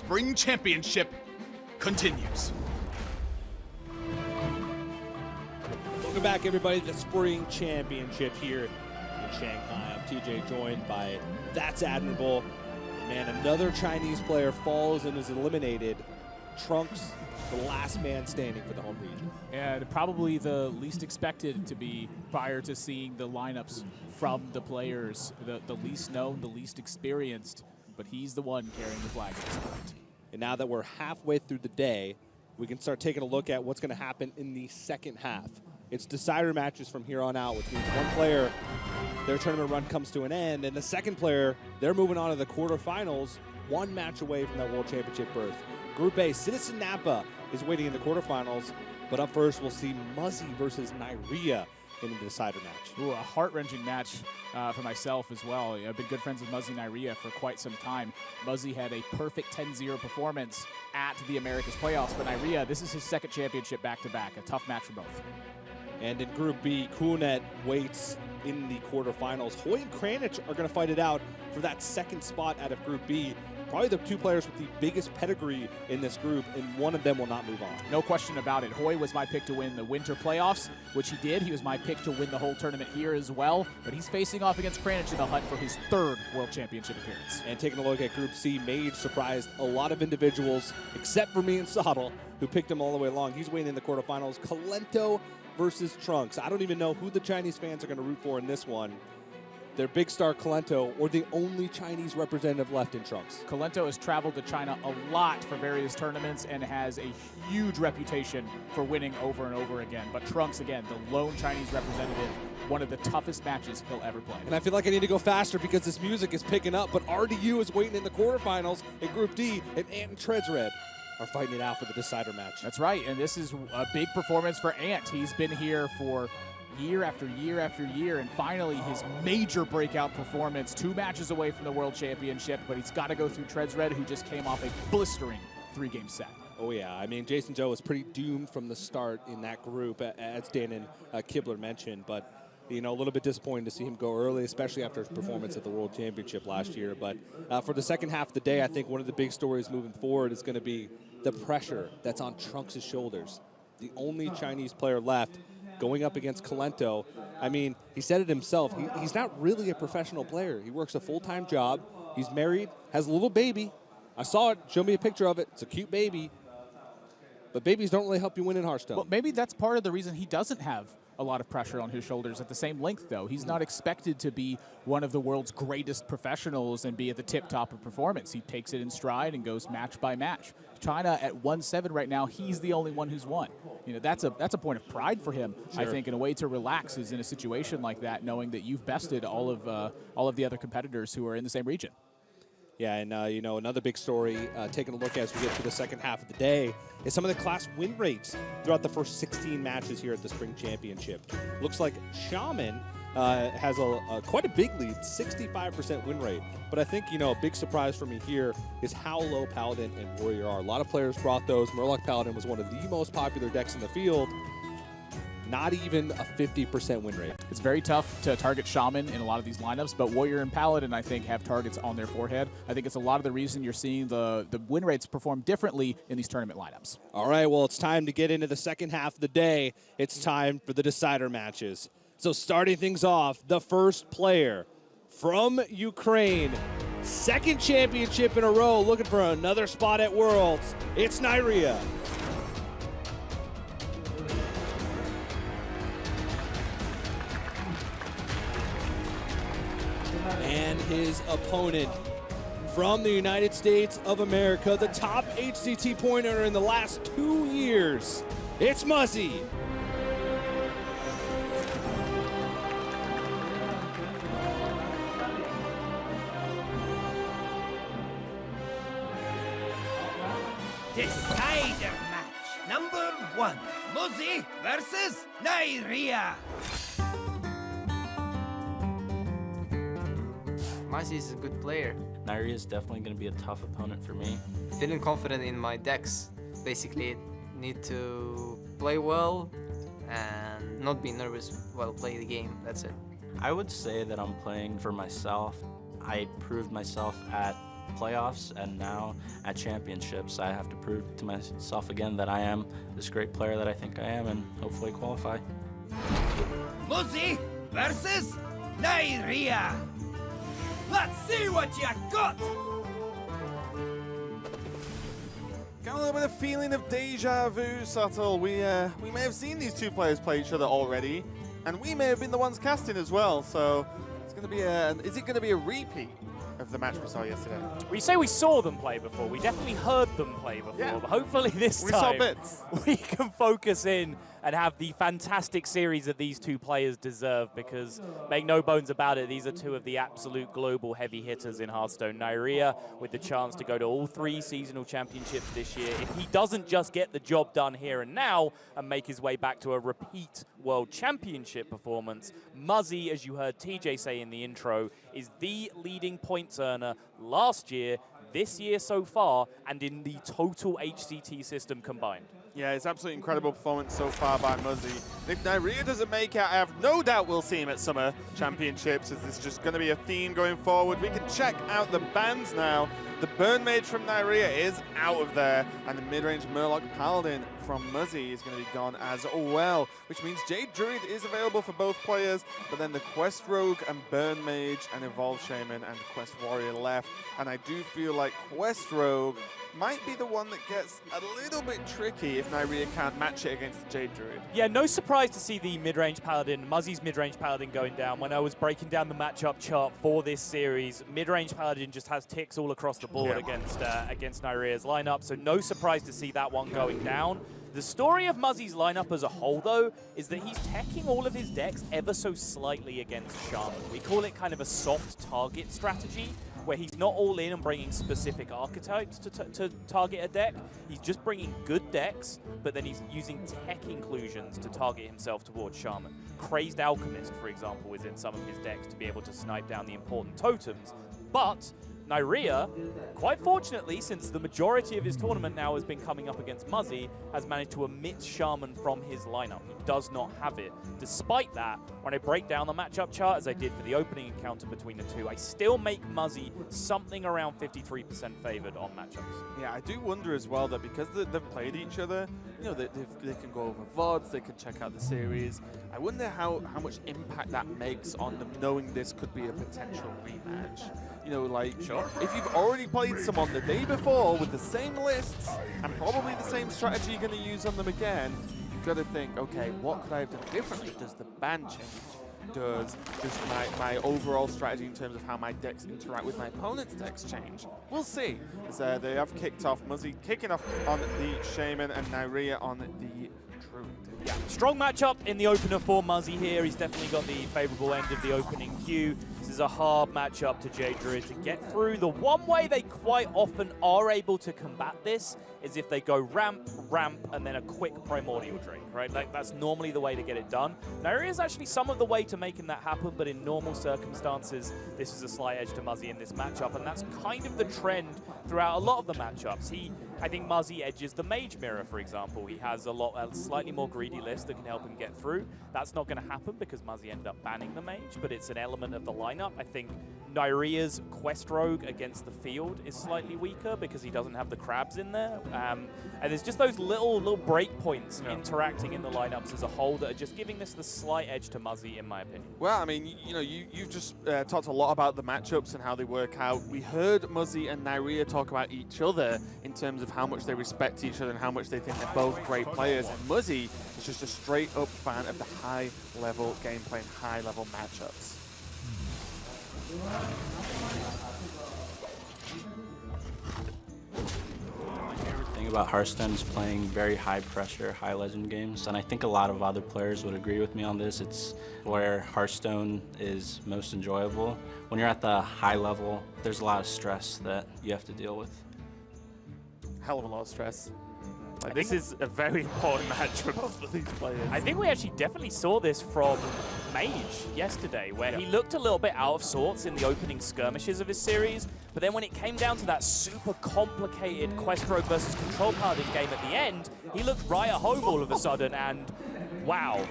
Spring Championship continues. Welcome back, everybody, to the Spring Championship here in Shanghai. I'm TJ, joined by That's Admirable. Man, another Chinese player falls and is eliminated. Trunks, the last man standing for the home region. And probably the least expected to be prior to seeing the lineups from the players. The least known, the least experienced, but he's the one carrying the flag at this point. And now that we're halfway through the day, we can start taking a look at what's going to happen in the second half. It's decider matches from here on out, which means one player, their tournament run comes to an end, and the second player, they're moving on to the quarterfinals, one match away from that World Championship berth. Group A, Citizen Napa is waiting in the quarterfinals, but up first we'll see Muzzy versus Neirea in the decider match. Ooh, a heart-wrenching match for myself as well. I've been good friends with Muzzy and Neirea for quite some time. Muzzy had a perfect 10-0 performance at the Americas playoffs, but Neirea, this is his second championship back-to-back. A tough match for both. And in Group B, Kunet waits in the quarterfinals. Hoy and Kranich are going to fight it out for that second spot out of Group B. Probably the two players with the biggest pedigree in this group, and one of them will not move on. No question about it. Hoy was my pick to win the winter playoffs, which he did. He was my pick to win the whole tournament here as well, but he's facing off against Kranich in the hunt for his third World Championship appearance. And taking a look at Group C, Mage surprised a lot of individuals, except for me and Sottle, who picked him all the way along. He's waiting in the quarterfinals. Kalento versus Trunks. I don't even know who the Chinese fans are going to root for in this one. Their big star Kalento, or the only Chinese representative left in Trunks. Kalento has traveled to China a lot for various tournaments and has a huge reputation for winning over and over again. But Trunks, again, the lone Chinese representative, one of the toughest matches he'll ever play. And I feel like I need to go faster because this music is picking up, but RDU is waiting in the quarterfinals in Group D, and Ant and Treadsred are fighting it out for the decider match. That's right, and this is a big performance for Ant. He's been here for year after year after year, and finally his major breakout performance, 2 matches away from the World Championship, but he's got to go through Treadsred, who just came off a blistering 3-game set. Oh yeah, I mean, Jason Joe was pretty doomed from the start in that group, as Dan and Kibler mentioned, but you know, a little bit disappointing to see him go early, especially after his performance at the World Championship last year. But for the second half of the day, I think one of the big stories moving forward is going to be the pressure that's on Trunks' shoulders. The only Chinese player left going up against Kalento. I mean, he said it himself. He's not really a professional player. He works a full-time job. He's married, has a little baby. I saw it. Show me a picture of it. It's a cute baby. But babies don't really help you win in Hearthstone. Well, maybe that's part of the reason he doesn't have a lot of pressure on his shoulders at the same length, though. He's not expected to be one of the world's greatest professionals and be at the tip-top of performance. He takes it in stride and goes match by match. China at 1-7 right now, he's the only one who's won. You know, that's a point of pride for him, sure. I think, and a way to relax is in a situation like that, knowing that you've bested all of the other competitors who are in the same region. Yeah, and you know, another big story, taking a look as we get to the second half of the day, is some of the class win rates throughout the first 16 matches here at the Spring Championship. Looks like Shaman has quite a big lead, 65% win rate. But I think, you know, a big surprise for me here is how low Paladin and Warrior are. A lot of players brought those. Murloc Paladin was one of the most popular decks in the field. Not even a 50% win rate. It's very tough to target Shaman in a lot of these lineups, but Warrior and Paladin, I think, have targets on their forehead. I think it's a lot of the reason you're seeing the win rates perform differently in these tournament lineups. All right, well, it's time to get into the second half of the day. It's time for the decider matches. So starting things off, the first player from Ukraine, second championship in a row, looking for another spot at Worlds. It's Neirea. And his opponent from the United States of America, the top HCT point earner in the last 2 years. It's Muzzy. Decider match number 1. Muzzy versus Neirea. Muzzy is a good player. Neirea is definitely going to be a tough opponent for me. Feeling confident in my decks. Basically, need to play well and not be nervous while playing the game. That's it. I would say that I'm playing for myself. I proved myself at playoffs, and now at championships. I have to prove to myself again that I am this great player that I think I am, and hopefully qualify. Muzzy versus Neirea. Let's see what you got. Got a little bit of feeling of deja vu, Subtle. We may have seen these two players play each other already, and we may have been the ones casting as well. So it's going to be is it going to be a repeat of the match we saw yesterday? We say we saw them play before. We definitely heard them play before. Yeah. But hopefully this We time saw bits. we can focus in and have the fantastic series that these two players deserve, because make no bones about it, these are two of the absolute global heavy hitters in Hearthstone. Neirea with the chance to go to all 3 seasonal championships this year. If he doesn't just get the job done here and now and make his way back to a repeat World Championship performance, Muzzy, as you heard TJ say in the intro, is the leading points earner last year, this year so far, and in the total HCT system combined. Yeah, it's absolutely incredible performance so far by Muzzy. If Neirea doesn't make it, I have no doubt we'll see him at Summer Championships. Is this just going to be a theme going forward? We can check out the bans now. The Burn Mage from Neirea is out of there, and the mid-range Murloc Paladin from Muzzy is going to be gone as well, which means Jade Druid is available for both players, but then the Quest Rogue and Burn Mage and Evolved Shaman and Quest Warrior left, and I do feel like Quest Rogue might be the one that gets a little bit tricky if Neirea can't match it against the Jade Druid. Yeah, no surprise to see the mid-range Paladin, Muzzy's mid-range Paladin going down. When I was breaking down the matchup chart for this series, mid-range Paladin just has ticks all across the board against Neirea's lineup, so no surprise to see that one going down. The story of Muzzy's lineup as a whole, though, is that he's teching all of his decks ever so slightly against Shaman. We call it kind of a soft target strategy, where he's not all in and bringing specific archetypes to target a deck. He's just bringing good decks, but then he's using tech inclusions to target himself towards Shaman. Crazed Alchemist, for example, is in some of his decks to be able to snipe down the important totems. But Neirea, quite fortunately, since the majority of his tournament now has been coming up against Muzzy, has managed to omit Shaman from his lineup. He does not have it. Despite that, when I break down the matchup chart, as I did for the opening encounter between the two, I still make Muzzy something around 53% favored on matchups. Yeah, I do wonder as well that because they've played each other, you know, they can go over VODs, they can check out the series. I wonder how much impact that makes on them knowing this could be a potential rematch. You know, like, if you've already played someone the day before with the same lists and probably the same strategy you're going to use on them again, you've got to think, okay, what could I have done differently? Does the ban change? Does just my overall strategy in terms of how my decks interact with my opponent's decks change? We'll see. As they have kicked off, Muzzy kicking off on the Shaman and Neirea on the Druid. Yeah, strong matchup in the opener for Muzzy here. He's definitely got the favorable end of the opening queue. This is a hard matchup to Jade Druid to get through. The one way they quite often are able to combat this is if they go ramp, and then a quick primordial drink, right? Like, that's normally the way to get it done. Neirea is actually some of the way to making that happen, but in normal circumstances, this is a slight edge to Muzzy in this matchup, and that's kind of the trend throughout a lot of the matchups. I think Muzzy edges the Mage Mirror, for example. He has a slightly more greedy list that can help him get through. That's not going to happen because Muzzy ended up banning the Mage, but it's an element of the lineup. I think Neirea's Quest Rogue against the field is slightly weaker because he doesn't have the crabs in there. And there's just those little break points interacting in the lineups as a whole that are just giving this the slight edge to Muzzy, in my opinion. Well, I mean, you know, you've just talked a lot about the matchups and how they work out. We heard Muzzy and Neirea talk about each other in terms of how much they respect each other and how much they think they're both great players. And Muzzy is just a straight-up fan of the high-level gameplay and high-level matchups. My favorite thing about Hearthstone is playing very high-pressure, high-legend games, and I think a lot of other players would agree with me on this. It's where Hearthstone is most enjoyable. When you're at the high level, there's a lot of stress that you have to deal with. Hell of a lot of stress. Like, this is a very important match for both of these players. I think we actually definitely saw this from Mage yesterday, where he looked a little bit out of sorts in the opening skirmishes of his series, but then when it came down to that super complicated Quest Rogue versus Control Paladin game at the end, he looked right at home all of a sudden, and wow.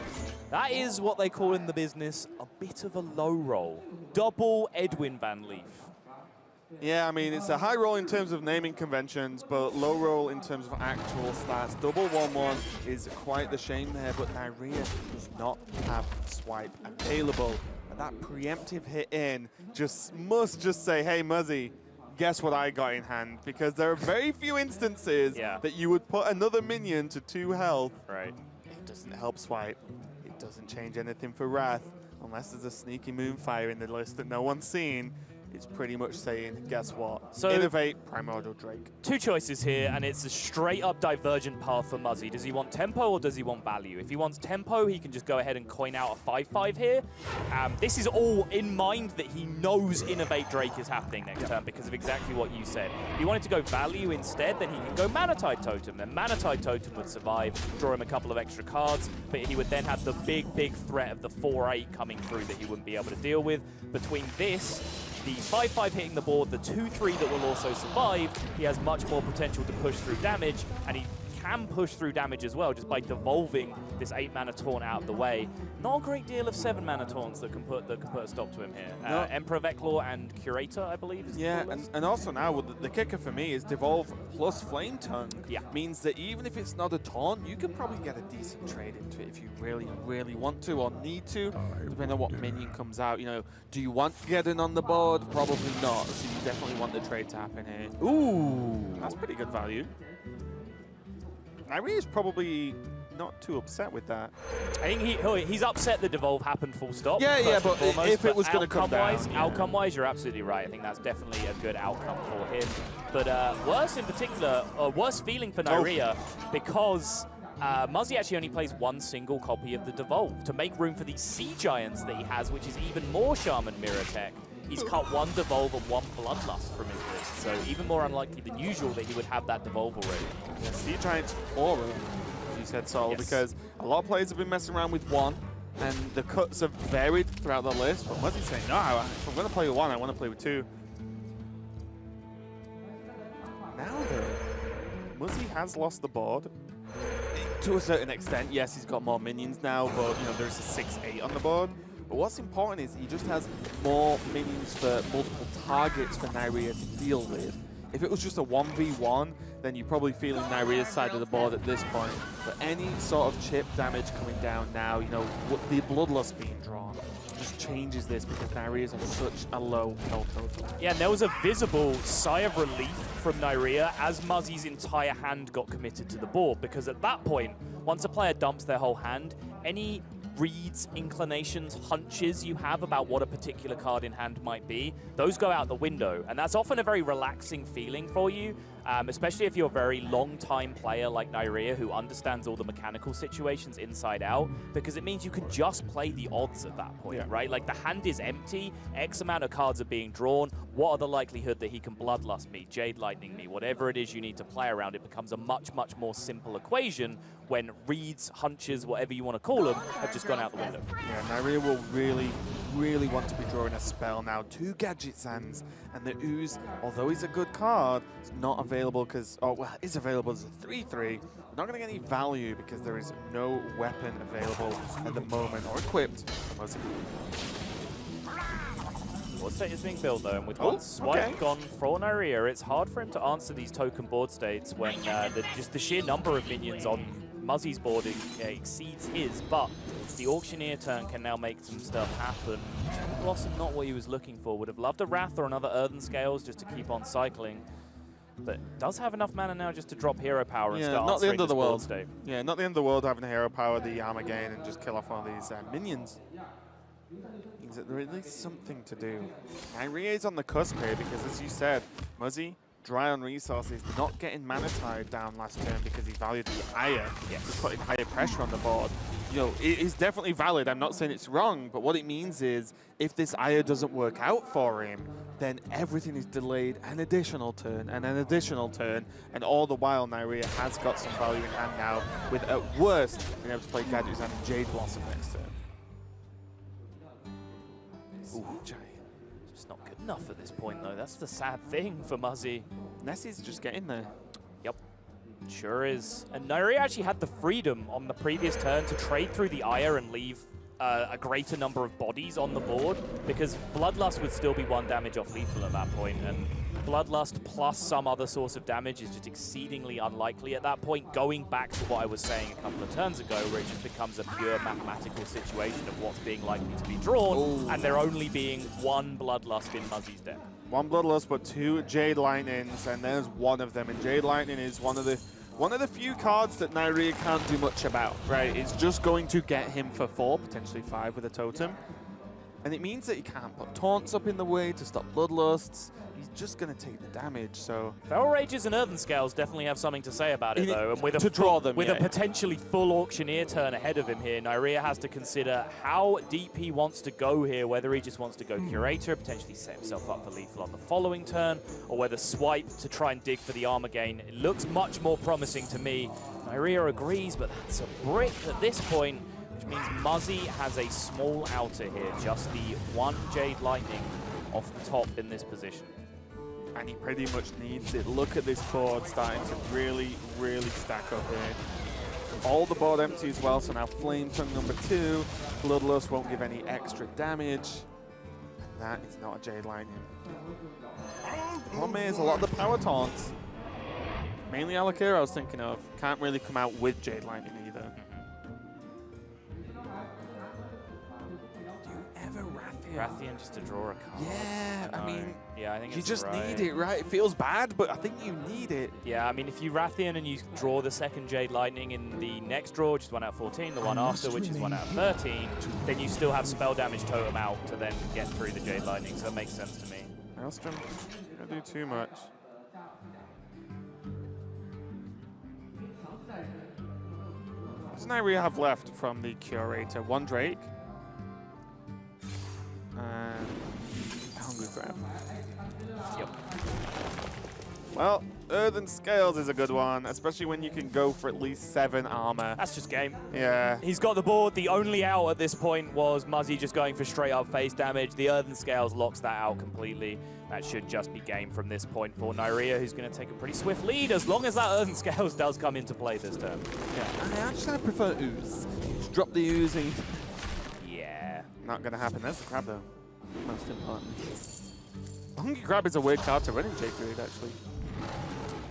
That is what they call in the business a bit of a low roll. Double Edwin Van Leaf. Yeah, I mean, it's a high roll in terms of naming conventions, but low roll in terms of actual stats. Double 1-1 is quite the shame there, but Neirea does not have swipe available. And that preemptive hit in must just say, hey, Muzzy, guess what I got in hand? Because there are very few instances that you would put another minion to 2 health. Right. It doesn't help swipe. It doesn't change anything for Wrath, unless there's a sneaky Moonfire in the list that no one's seen. It's pretty much saying, guess what? So, Innovate, Primordial Drake. 2 choices here, and it's a straight-up divergent path for Muzzy. Does he want tempo or does he want value? If he wants tempo, he can just go ahead and coin out a 5-5 here. This is all in mind that he knows Innovate Drake is happening next turn because of exactly what you said. If he wanted to go value instead, then he can go Manatide Totem. Then Manatide Totem would survive, draw him a couple of extra cards, but he would then have the big threat of the 4-8 coming through that he wouldn't be able to deal with. Between this, the 5-5 hitting the board, the 2-3 that will also survive, he has much more potential to push through damage, and he can push through damage as well just by devolving this 8-mana taunt out of the way. Not a great deal of 7-mana taunts that can put a stop to him here. No. Emperor Veclor and Curator, I believe. Is and also now the kicker for me is Devolve plus Flame Tongue. Means that even if it's not a taunt, you can probably get a decent trade into it if you really want to or need to, depending on what minion comes out. You know, do you want Geddon on the board? Probably not. So you definitely want the trade to happen here. Ooh, that's pretty good value. Neirea is probably not too upset with that. I think he's upset the devolve happened full stop. Yeah, but if it was going to come down. Outcome-wise, you're absolutely right. I think that's definitely a good outcome for him. But worse in particular, worse feeling for Neirea because Muzzy actually only plays 1 single copy of the devolve to make room for these Sea Giants that he has, which is even more Shaman Mirror tech. He's cut 1 Devolve and 1 Bloodlust from his list, so even more unlikely than usual that he would have that Devolve already. Yeah, Sea Giants Aura, as you said, Sol, because a lot of players have been messing around with 1, and the cuts have varied throughout the list, but Muzzy's saying, no, if I'm going to play with 1, I want to play with 2. Now, though, Muzzy has lost the board. To a certain extent, yes, he's got more minions now, but you know there's a 6-8 on the board. But what's important is he just has more minions for multiple targets for Neirea to deal with. If it was just a 1v1, then you're probably feeling Neirea's side of the board at this point. But any sort of chip damage coming down now, you know, the Bloodlust being drawn just changes this because Neirea's on such a low health total. Yeah, and there was a visible sigh of relief from Neirea as Muzzy's entire hand got committed to the board, because at that point, once a player dumps their whole hand, any reads, inclinations, hunches you have about what a particular card in hand might be, those go out the window. And that's often a very relaxing feeling for you, especially if you're a very long-time player like Neirea who understands all the mechanical situations inside out, because it means you can just play the odds at that point, right? Like the hand is empty, X amount of cards are being drawn, what are the likelihood that he can Bloodlust me, Jade Lightning me, whatever it is you need to play around, it becomes a much more simple equation when reads, hunches, whatever you want to call them, have just gone out the window. Yeah, Neirea will really want to be drawing a spell now. 2 Gadget Sands, and the Ooze, although he's a good card, is not available because, oh, well, it is available as a 3-3. We're not going to get any value because there is no weapon available at the moment, or equipped. Board state is being built though, and with one swipe gone for Neirea, it's hard for him to answer these token board states when just the sheer number of minions on Muzzy's board exceeds his, but the Auctioneer turn can now make some stuff happen. Blossom, not what he was looking for. Would have loved a Wrath or another Earthen Scales just to keep on cycling, but does have enough mana now just to drop hero power and start not the end of the board world. state. Yeah, not the end of the world having a hero power the armor gain and just kill off one of these minions. Means that there is something to do. Neirea is on the cusp here because, as you said, Muzzy, dry on resources, not getting Manatide down last turn because he valued the Ire, putting higher pressure on the board. You know, it is definitely valid. I'm not saying it's wrong, but what it means is if this Ire doesn't work out for him, then everything is delayed an additional turn and an additional turn, and all the while Neirea has got some value in hand now, with at worst being able to play Gadgets and Jade Blossom next turn. Giant. It's not good enough at this point though. That's the sad thing for Muzzy. Nessie's just getting there. Yep, sure is. And Neirea actually had the freedom on the previous turn to trade through the Ire and leave a greater number of bodies on the board, because Bloodlust would still be 1 damage off lethal at that point, and Bloodlust plus some other source of damage is just exceedingly unlikely at that point, going back to what I was saying a couple of turns ago, where it just becomes a pure mathematical situation of what's being likely to be drawn, and there only being 1 Bloodlust in Muzzy's deck. 1 Bloodlust, but 2 Jade Lightnings, and there's one of them. And Jade Lightning is one of the few cards that Neirea can't do much about, right? It's just going to get him for 4, potentially 5 with a totem. And it means that he can't put taunts up in the way to stop Bloodlusts. He's just going to take the damage, so... Feral Rages and Earthen Scales definitely have something to say about it, though. And with a potentially full Auctioneer turn ahead of him here, Neirea has to consider how deep he wants to go here, whether he just wants to go Curator, potentially set himself up for lethal on the following turn, or whether swipe to try and dig for the armor gain. It looks much more promising to me. Neirea agrees, but that's a brick at this point, which means Muzzy has a small outer here, just the 1 Jade Lightning off the top in this position. And he pretty much needs it. Look at this board starting to really, really stack up here. All the board empty as well, so now Flame Tongue number 2. Bloodlust won't give any extra damage. And that is not a Jade Lightning. The problem is, a lot of the power taunts, mainly Alakira I was thinking of, can't really come out with Jade Lightning either. Rathian just to draw a card. Yeah, I mean, yeah, I think you it's just right. need it, right? It feels bad, but I think you need it. Yeah, I mean, if you Rathian and you draw the second Jade Lightning in the next draw, which is 1 out of 14, the one after, which is 1 out of 13, then you still have spell damage totem out to then get through the Jade Lightning, so that makes sense to me. Maelstrom, don't do too much. What does Neirea have left from the Curator? 1 Drake. And Hungry Grab. Yep. Well, Earthen Scales is a good one, especially when you can go for at least 7 armor. That's just game. Yeah. He's got the board. The only out at this point was Muzzy just going for straight up face damage. The Earthen Scales locks that out completely. That should just be game from this point for Neirea, who's going to take a pretty swift lead as long as that Earthen Scales does come into play this turn. Yeah, I actually prefer Ooze. Just drop the Ooze and... Yeah. Not going to happen. There's the Crab, though. Most important. Hungry Crab is a weird card to run in J-Grade, actually.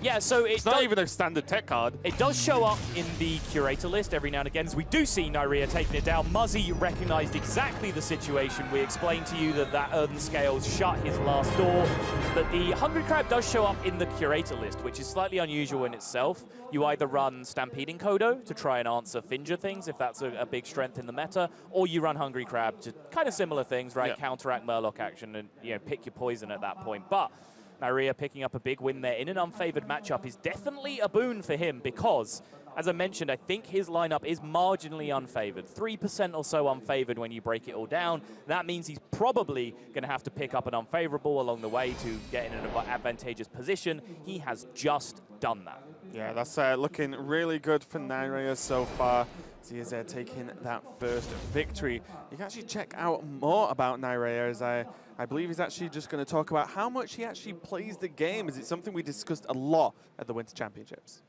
Yeah, so it's not even a standard tech card. It does show up in the Curator list every now and again, as we do see Neirea taking it down. Muzzy recognized exactly the situation. We explained to you that that Earthen Scales shut his last door, but the Hungry Crab does show up in the Curator list, which is slightly unusual in itself. You either run Stampeding Kodo to try and answer Finger things, if that's a big strength in the meta, or you run Hungry Crab to kind of similar things, right? Yeah. Counteract Murloc action and pick your poison at that point. But Neirea picking up a big win there in an unfavored matchup is definitely a boon for him because, as I mentioned, I think his lineup is marginally unfavored. 3% or so unfavored when you break it all down. That means he's probably going to have to pick up an unfavorable along the way to get in an advantageous position. He has just done that. Yeah, that's looking really good for Neirea so far. He is taking that first victory. You can actually check out more about Neirea, as I believe he's actually just going to talk about how much he actually plays the game, as it's something we discussed a lot at the Winter Championships.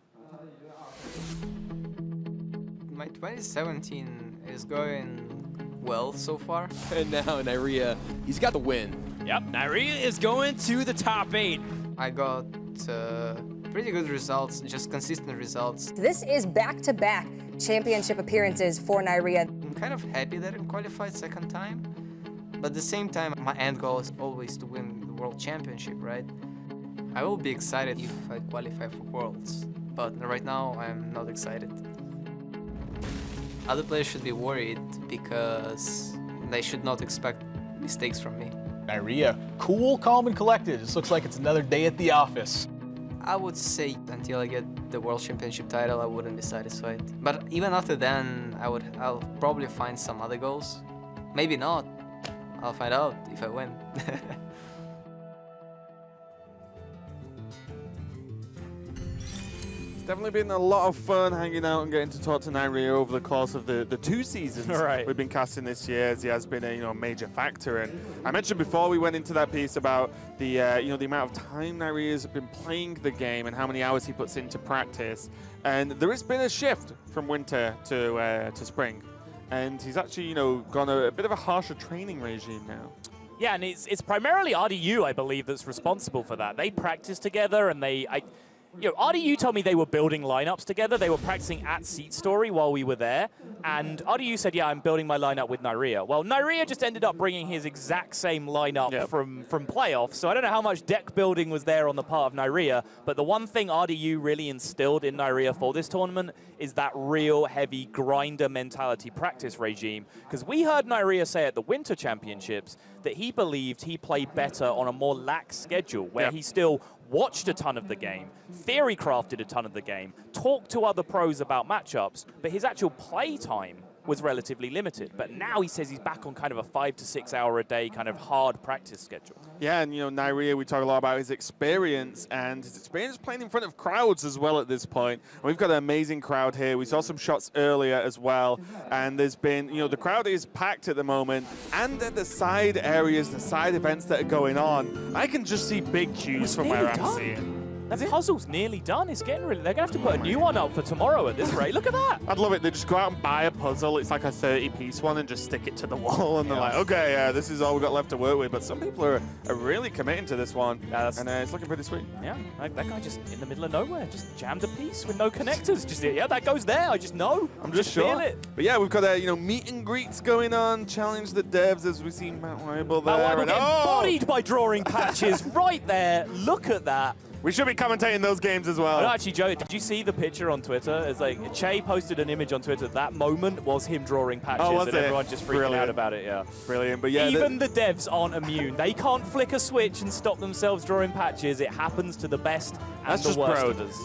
My 2017 is going well so far. And now Neirea, he's got the win. Yep, Neirea is going to the top 8. I got pretty good results, just consistent results. This is back-to-back championship appearances for Neirea. I'm kind of happy that I qualified second time, but at the same time, my end goal is always to win the World Championship, right? I will be excited if I qualify for Worlds, but right now I'm not excited. Other players should be worried because they should not expect mistakes from me. Neirea, cool, calm, and collected. This looks like it's another day at the office. I would say until I get the World Championship title, I wouldn't be satisfied. But even after then, I'll probably find some other goals. Maybe not. I'll find out if I win. Definitely been a lot of fun hanging out and getting to talk to Neirea over the course of the 2 seasons we've been casting this year, as he has been a major factor. And I mentioned before we went into that piece about the the amount of time Neirea has been playing the game and how many hours he puts into practice. And there has been a shift from winter to spring. and he's actually, you know, gone a bit of a harsher training regime now. Yeah, and it's primarily RDU, I believe, that's responsible for that. They practice together, and you know, RDU told me they were building lineups together. They were practicing at Seat Story while we were there. And RDU said, yeah, I'm building my lineup with Neirea. Well, Neirea just ended up bringing his exact same lineup from playoffs. So I don't know how much deck building was there on the part of Neirea. But the one thing RDU really instilled in Neirea for this tournament is that real heavy grinder mentality practice regime. Because we heard Neirea say at the Winter Championships that he believed he played better on a more lax schedule, where he still watched a ton of the game, theory crafted a ton of the game, talked to other pros about matchups, but his actual play time was relatively limited. But now he says he's back on kind of a 5 to 6 hour a day kind of hard practice schedule. Yeah, and you know, Neirea, we talk a lot about his experience, and his experience playing in front of crowds as well at this point. And we've got an amazing crowd here. We saw some shots earlier as well, and there's been, you know, the crowd is packed at the moment, and at the side areas, the side events that are going on, I can just see big queues from where I'm seeing. That puzzle's nearly done. It's getting really. They're gonna have to put a new one up for tomorrow at this rate. Look at that. I'd love it. They just go out and buy a puzzle. It's like a 30-piece one and just stick it to the wall, and they're like, okay, yeah, this is all we've got left to work with. But some people are really committing to this one, and it's looking pretty sweet. Yeah, that guy just in the middle of nowhere just jammed a piece with no connectors. Just yeah, that goes there. I just know. I'm just sure. Feel it. But yeah, we've got you know, meet and greets going on. Challenge the devs as we see Matt Weibel there. Matt Weibel getting bodied by drawing patches right there. Look at that. We should be commentating those games as well. No, actually, Joe, did you see the picture on Twitter? It's like Che posted an image on Twitter. That moment was him drawing patches, and everyone just freaking out about it. Yeah, brilliant. But yeah, even the devs aren't immune. They can't flick a switch and stop themselves drawing patches. It happens to the best and the worst of us.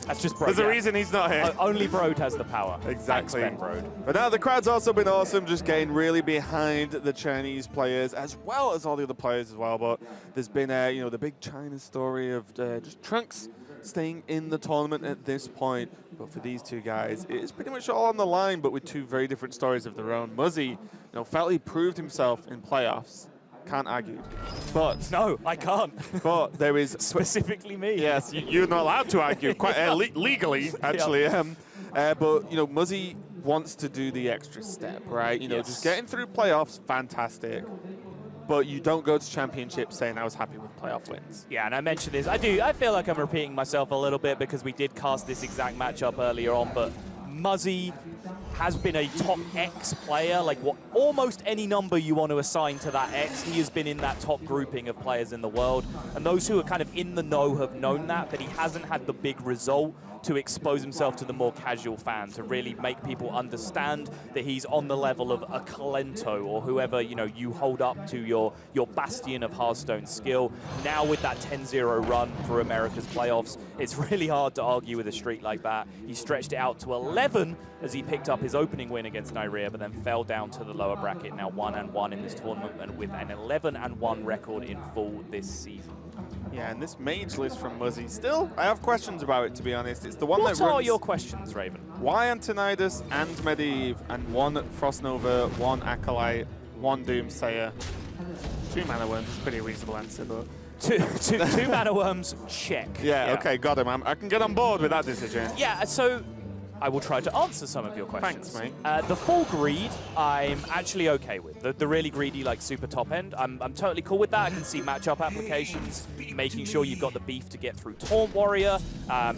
That's just Brode. There's a reason he's not here. Only Brode has the power. Exactly. Thanks, Ben Brode. But now the crowd's also been awesome, just getting really behind the Chinese players as well as all the other players as well. But there's been, you know, the big China story of just Trunks staying in the tournament at this point. But for these two guys, it's pretty much all on the line, but with two very different stories of their own. Muzzy, you know, felt he proved himself in playoffs. Can't argue. But no, I can't. But there is specifically me. Yes, you're not allowed to argue, quite legally, actually. But you know, Muzzy wants to do the extra step, right? You know, just getting through playoffs, fantastic. But you don't go to championships saying I was happy with playoff wins. Yeah, and I mentioned this. I feel like I'm repeating myself a little bit because we did cast this exact matchup earlier on, but Muzzy has been a top X player, like what almost any number you want to assign to that X, he has been in that top grouping of players in the world. And those who are kind of in the know have known that he hasn't had the big result to expose himself to the more casual fan, to really make people understand that he's on the level of a Kalento or whoever, you know, you hold up to your bastion of Hearthstone skill. Now with that 10-0 run for America's playoffs, it's really hard to argue with a streak like that. He stretched it out to 11 as he picked up his opening win against Neirea, but then fell down to the lower bracket, now 1-1 in this tournament, and with an 11-1 record in full this season. Yeah, and this mage list from Muzzy, still, I have questions about it, to be honest. It's the one what that runs... What are your questions, Raven? Why Antonidas and Medivh, and one Frostnova, one Acolyte, one Doomsayer? 2 Mana Worms is a pretty reasonable answer, but... two Mana Worms, check. Yeah, okay, got him. I can get on board with that decision. Yeah, so I will try to answer some of your questions. Thanks, mate. The full greed, I'm actually okay with. The really greedy, like, super top end, I'm totally cool with that. I can see matchup applications, making sure you've got the beef to get through Taunt Warrior,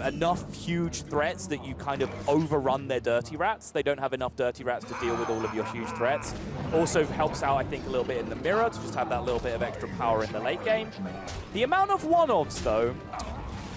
enough huge threats that you kind of overrun their Dirty Rats. They don't have enough Dirty Rats to deal with all of your huge threats. Also helps out, I think, a little bit in the mirror to just have that little bit of extra power in the late game. The amount of one-offs, though,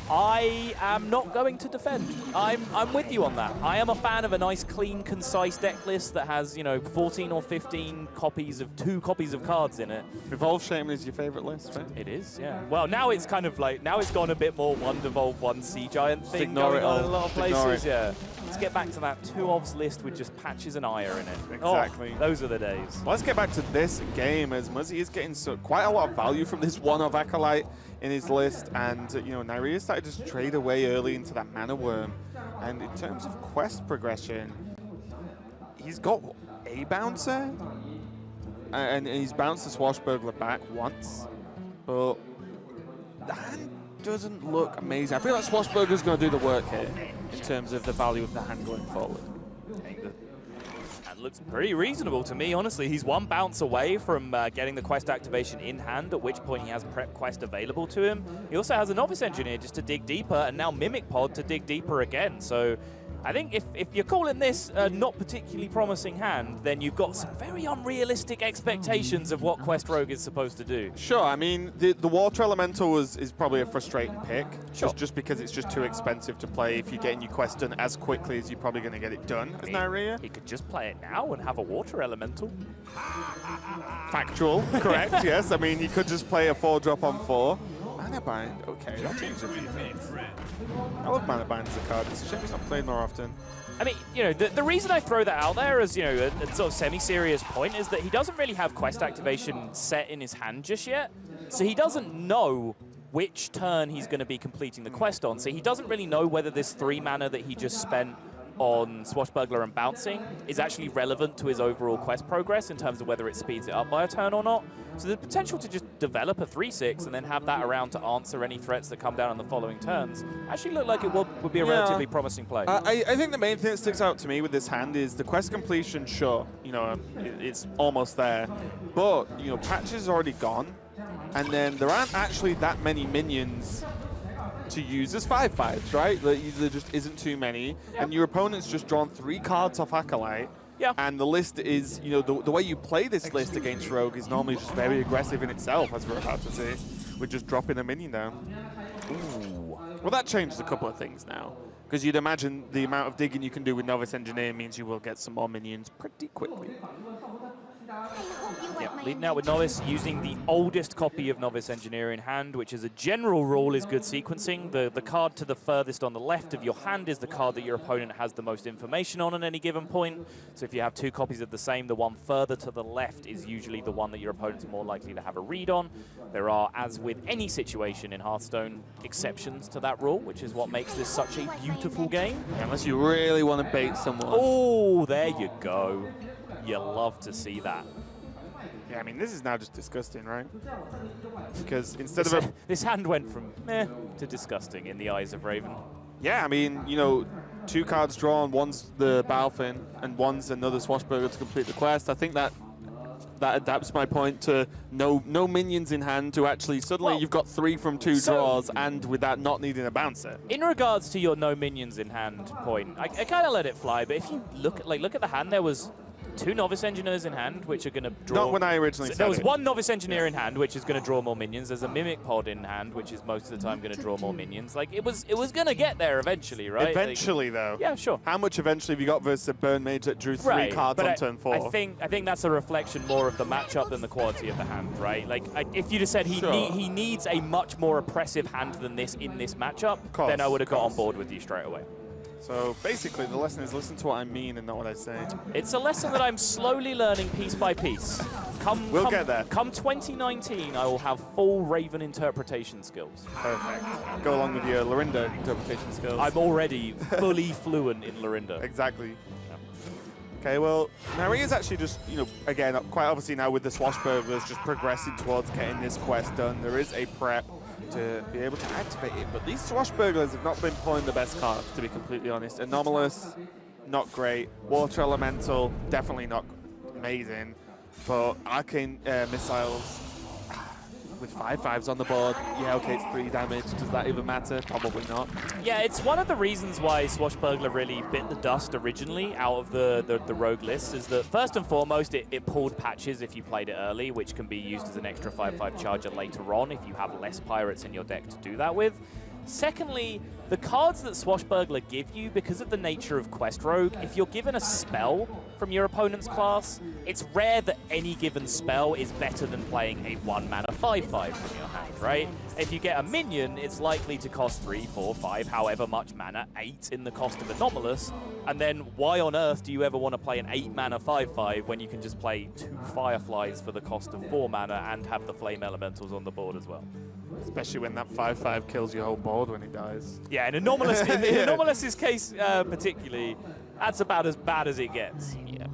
I am not going to defend. I'm with you on that. I am a fan of a nice, clean, concise deck list that has, you know, 14 or 15 copies of 2 copies of cards in it. Evolve Shaman is your favorite list, right? It is, yeah. Well, now it's kind of like, now it's gone a bit more one Devolve, one Sea Giant thing going on in a lot of places, yeah. Let's get back to that 2-ofs list with just patches and ire in it. Exactly. Oh, those are the days. Well, let's get back to this game, as Muzzy is getting quite a lot of value from this one-off Acolyte in his list, and you know, Neirea started to trade away early into that Mana Worm. And in terms of quest progression, he's got a bouncer, and he's bounced the Swashbuckler back once, but the hand doesn't look amazing. I feel like Swashbuckler's going to do the work here in terms of the value of the hand going forward. That looks pretty reasonable to me, honestly. He's one bounce away from getting the quest activation in hand, at which point he has prep quest available to him. He also has a Novice Engineer just to dig deeper, and now Mimic Pod to dig deeper again. So I think if you're calling this a not particularly promising hand, then you've got some very unrealistic expectations of what Quest Rogue is supposed to do. Sure, I mean, the Water Elemental is probably a frustrating pick, sure. just because it's just too expensive to play if you're getting your quest done as quickly as you're probably going to get it done as Neirea. He could just play it now and have a Water Elemental. Factual, correct, yes. I mean, he could just play a 4-drop on 4. Mana Bind, okay, that changes a few things. I love Mana Bind as a card. It's a shame it's not played more often. I mean, you know, the reason I throw that out there as, you know, a sort of semi-serious point is that he doesn't really have quest activation set in his hand just yet. So he doesn't know which turn he's going to be completing the quest on. So he doesn't really know whether this 3 mana that he just spent on Swashbuckler and Bouncing is actually relevant to his overall quest progress in terms of whether it speeds it up by a turn or not. So the potential to just develop a 3/6 and then have that around to answer any threats that come down on the following turns actually look like it would be a relatively promising play. I think the main thing that sticks out to me with this hand is the quest completion, sure, you know, it's almost there, but, you know, Patch is already gone, and then there aren't actually that many minions to use as 5/5s, right? There just isn't too many, and your opponent's just drawn 3 cards off Acolyte. Yeah. And the list is, you know, the way you play this list against Rogue is normally just very aggressive in itself, as we're about to see, with just dropping a minion down. Ooh. Well, that changes a couple of things now, because you'd imagine the amount of digging you can do with Novice Engineer means you will get some more minions pretty quickly. Yep, leading out with Novice, using the oldest copy of Novice Engineer in hand, which as a general rule is good sequencing. The card to the furthest on the left of your hand is the card that your opponent has the most information on at any given point. So if you have 2 copies of the same, the one further to the left is usually the one that your opponent's more likely to have a read on. There are, as with any situation in Hearthstone, exceptions to that rule, which is what makes this such a beautiful game. Unless you really want to bait someone. Oh, there you go. You love to see that. Yeah, I mean, this is now just disgusting, right? Because instead of this hand went from meh to disgusting in the eyes of Raven. Yeah, I mean, you know, 2 cards drawn, one's the Balfin, and one's another Swashbuckler to complete the quest. I think that adapts my point to no minions in hand to actually suddenly you've got 3 from 2 draws, and with that not needing a bouncer. In regards to your no minions in hand point, I kind of let it fly, but if you look at the hand, there was 2 Novice Engineers in hand, which are going to draw... Not when I originally said There was it. 1 Novice Engineer in hand, which is going to draw more minions. There's a Mimic Pod in hand, which is most of the time going to draw more minions. Like, it was going to get there eventually, right? Eventually, though. Yeah, sure. How much eventually have you got versus a Burn Mage that drew 3 cards on turn 4? I think that's a reflection more of the matchup than the quality of the hand, right? Like, if you'd have said he needs a much more oppressive hand than this in this matchup, then I would have got on board with you straight away. So basically, the lesson is listen to what I mean and not what I say. It's a lesson that I'm slowly learning piece by piece. We'll get there. Come 2019, I will have full Raven interpretation skills. Perfect. Go along with your Lorinda interpretation skills. I'm already fully fluent in Lorinda. Exactly. Okay, well, Neirea is actually just, you know, again, quite obviously now with the Swashbucklers just progressing towards getting this quest done. There is a prep to be able to activate it, but these Swashbucklers have not been pulling the best cards, to be completely honest. Anomalous, not great. Water Elemental, definitely not amazing. But Arcane Missiles with 5/5s on the board, yeah, okay, it's 3 damage. Does that even matter? Probably not. Yeah, it's one of the reasons why Swashbuckler really bit the dust originally out of the rogue list, is that first and foremost, it pulled patches if you played it early, which can be used as an extra 5/5 charger later on if you have less pirates in your deck to do that with. Secondly, the cards that Swashbuckler give you, because of the nature of Quest Rogue, if you're given a spell from your opponent's class, it's rare that any given spell is better than playing a 1-mana 5/5 from your hand, right? If you get a minion, it's likely to cost 3, 4, 5, however much mana, 8 in the cost of Anomalous, and then why on earth do you ever want to play an 8-mana 5/5 when you can just play 2 Fireflies for the cost of 4 mana and have the Flame Elementals on the board as well? Especially when that 5/5 kills your whole board when he dies. Yeah, in Anomalous, in Anomalous's case particularly, that's about as bad as it gets. Yeah.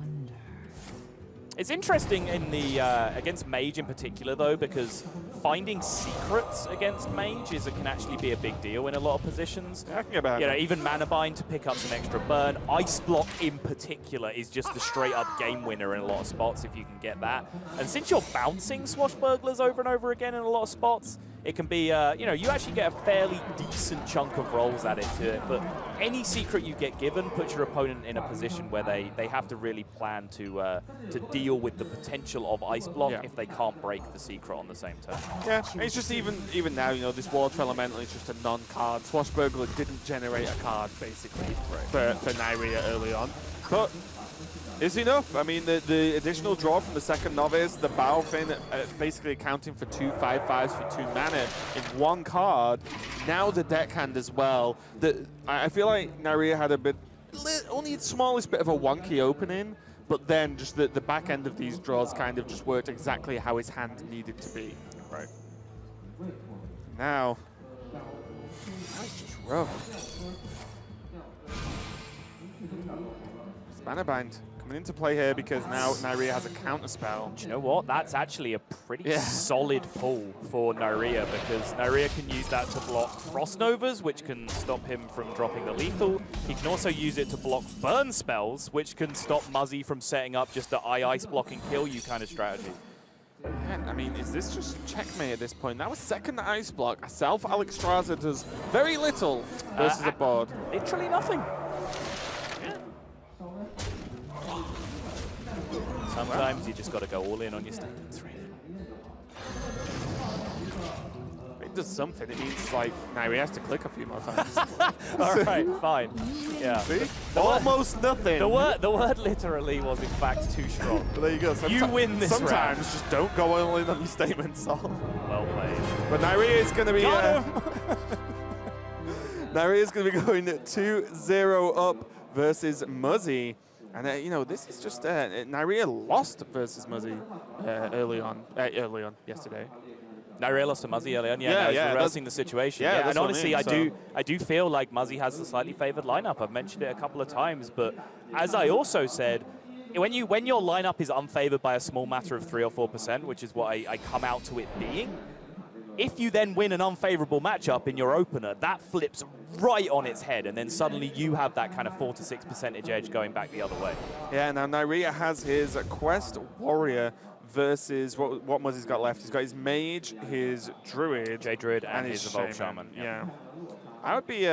It's interesting in the against Mage in particular, though, because finding secrets against Mage can actually be a big deal in a lot of positions. Yeah, I can get behind that. Even Mana Bind to pick up some extra burn. Ice Block in particular is just the straight-up game winner in a lot of spots if you can get that. And since you're bouncing Swashbucklers over and over again in a lot of spots, it can be, you actually get a fairly decent chunk of rolls at it to it. But any secret you get given puts your opponent in a position where they have to really plan to deal with the potential of Ice Block if they can't break the secret on the same turn. Yeah, it's just even now, this Water Elemental is just a non-card. Swashbuckler didn't generate a card, basically, for Neirea early on. But it's enough. I mean, the additional draw from the second Novice, the Battlefiend, basically accounting for 2 5/5s for 2 mana in 1 card. Now the deckhand as well. I feel like Neirea had only the smallest bit of a wonky opening, but then just the back end of these draws kind of just worked exactly how his hand needed to be. Right. Now, that's just rough. Mana Bind coming into play here because now Neirea has a counter spell. Do you know what? That's actually a pretty solid pull for Neirea, because Neirea can use that to block Frost Novas, which can stop him from dropping the lethal. He can also use it to block burn spells, which can stop Muzzy from setting up just the ice block and kill you kind of strategy. Man, I mean, is this just checkmate at this point? That was second ice block. Self Alexstrasza does very little versus a board. Literally nothing. Sometimes you just got to go all in on your statements, really. It does something. It means, like, Neirea has to click a few more times. All right, fine. Yeah. See? Almost nothing. The word literally was, in fact, too strong. But there you go. You win this round. Sometimes just don't go all in on your statements. Well played. But Neirea is going to be... Got him! Neirea is going to be going 2-0 up versus Muzzy. And, this is just... Neirea lost versus Muzzy early on yesterday. Neirea lost to Muzzy early on. Reversing the situation. Yeah, and honestly, I mean, I do feel like Muzzy has the slightly favored lineup. I've mentioned it a couple of times, but as I also said, when your lineup is unfavored by a small matter of 3 or 4%, which is what I come out to it being, if you then win an unfavorable matchup in your opener, that flips right on its head, and then suddenly you have that kind of 4 to 6% edge going back the other way. Yeah, now Neirea has his Quest Warrior versus what Muzzy's got left. He's got his Mage, his Druid, J-Druid, and his Evolved Shaman. Yeah. I would be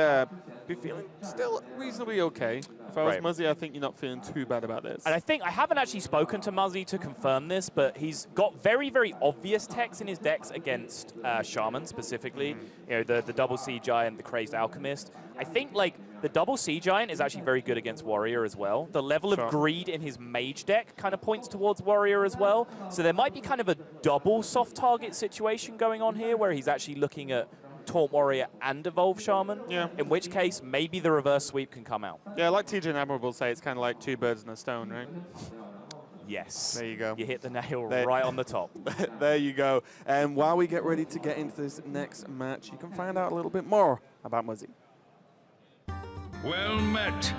feeling still reasonably okay. If I was Muzzy, I think you're not feeling too bad about this. And I think I haven't actually spoken to Muzzy to confirm this, but he's got very, very obvious techs in his decks against Shaman specifically. The Double Sea Giant, the Crazed Alchemist. I think the Double Sea Giant is actually very good against Warrior as well. The level of greed in his Mage deck kind of points towards Warrior as well. So there might be kind of a double soft target situation going on here, where he's actually looking at Taunt Warrior and Evolve Shaman, in which case maybe the reverse sweep can come out. Yeah, like TJ and Admirable say, it's kind of like 2 birds and a stone, right? Yes. There you go. You hit the nail right on the top. There you go. And while we get ready to get into this next match, you can find out a little bit more about Muzzy. Well met.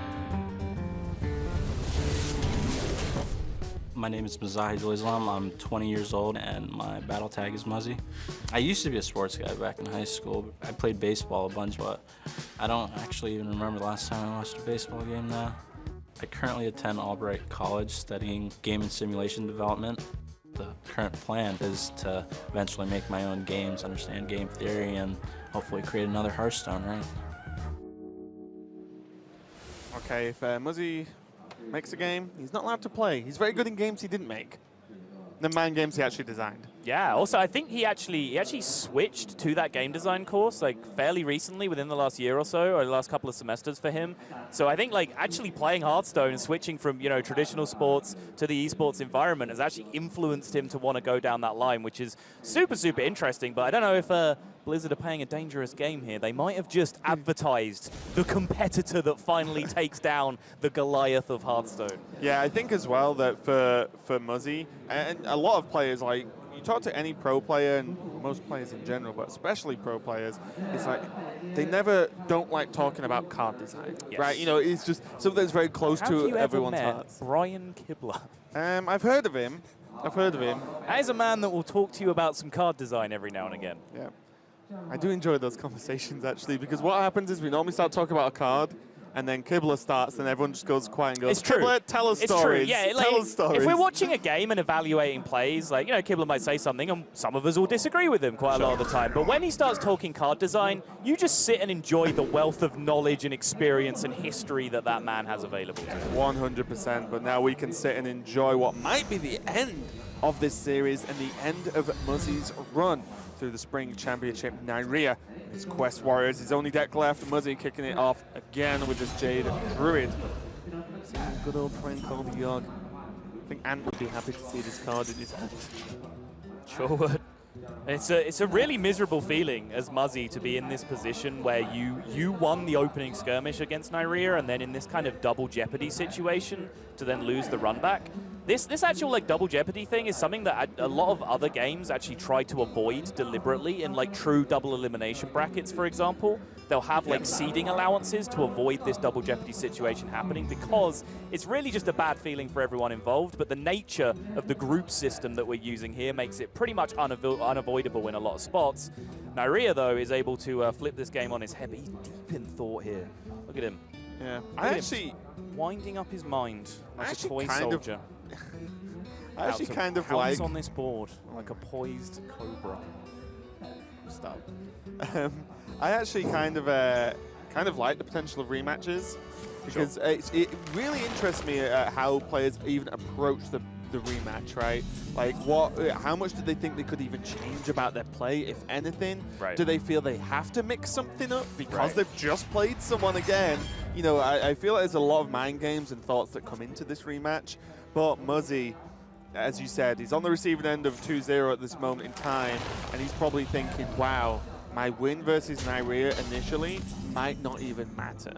My name is Muzzy Islam. I'm 20 years old, and my battle tag is Muzzy. I used to be a sports guy back in high school. I played baseball a bunch, but I don't actually even remember the last time I watched a baseball game now. I currently attend Albright College studying game and simulation development. The current plan is to eventually make my own games, understand game theory, and hopefully create another Hearthstone, right? Okay, if Muzzy makes a game, he's not allowed to play. He's very good in games he didn't make. The man games he actually designed. Yeah, also I think he actually switched to that game design course fairly recently, within the last year or so, or the last couple of semesters for him. So I think actually playing Hearthstone and switching from traditional sports to the esports environment has actually influenced him to want to go down that line, which is super, super interesting. But I don't know if Blizzard are playing a dangerous game here. They might have just advertised the competitor that finally takes down the Goliath of Hearthstone. Yeah, I think as well that for Muzzy, and a lot of players talk to any pro player, and most players in general, but especially pro players, it's like they never don't like talking about card design, right? You know, it's just something that's very close to everyone's hearts. Brian Kibler? I've heard of him. That is a man that will talk to you about some card design every now and again. Yeah. I do enjoy those conversations, actually, because what happens is we normally start talking about a card, and then Kibler starts, and everyone just goes quiet and goes, It's true. Kibler, tell us It's stories. true. Yeah, Tell us stories. If we're watching a game and evaluating plays, like, you know, Kibler might say something, and some of us will disagree with him quite a lot of the time. But when he starts talking card design, you just sit and enjoy the wealth of knowledge and experience and history that that man has available to him. 100%, but now we can sit and enjoy what might be the end of this series and the end of Muzzy's run through the Spring Championship. Neirea, his Quest Warriors, his only deck left. Muzzy kicking it off again with this Jade Druid. See a good old friend called Yog. I think Ant would be happy to see this card in his hand. Sure would. It's a really miserable feeling as Muzzy to be in this position where you won the opening skirmish against Neirea, and then in this kind of double jeopardy situation to then lose the run back. This actual like double jeopardy thing is something that a lot of other games actually try to avoid deliberately in like true double elimination brackets, for example. They'll have like seeding allowances to avoid this double jeopardy situation happening because it's really just a bad feeling for everyone involved, but the nature of the group system that we're using here makes it pretty much unavoidable in a lot of spots. Neirea, though, is able to flip this game on his head, but he's deep in thought here. Look at him. Yeah, I actually winding up his mind like a toy soldier. I actually kind of like like on this board like a poised cobra. Stop. I actually kind of like the potential of rematches because it really interests me how players even approach the rematch, right? Like, how much do they think they could even change about their play, if anything? Right. Do they feel they have to mix something up because they've just played someone again? You know, I feel like there's a lot of mind games and thoughts that come into this rematch, but Muzzy, as you said, he's on the receiving end of 2-0 at this moment in time, and he's probably thinking, wow, my win versus Neirea initially might not even matter.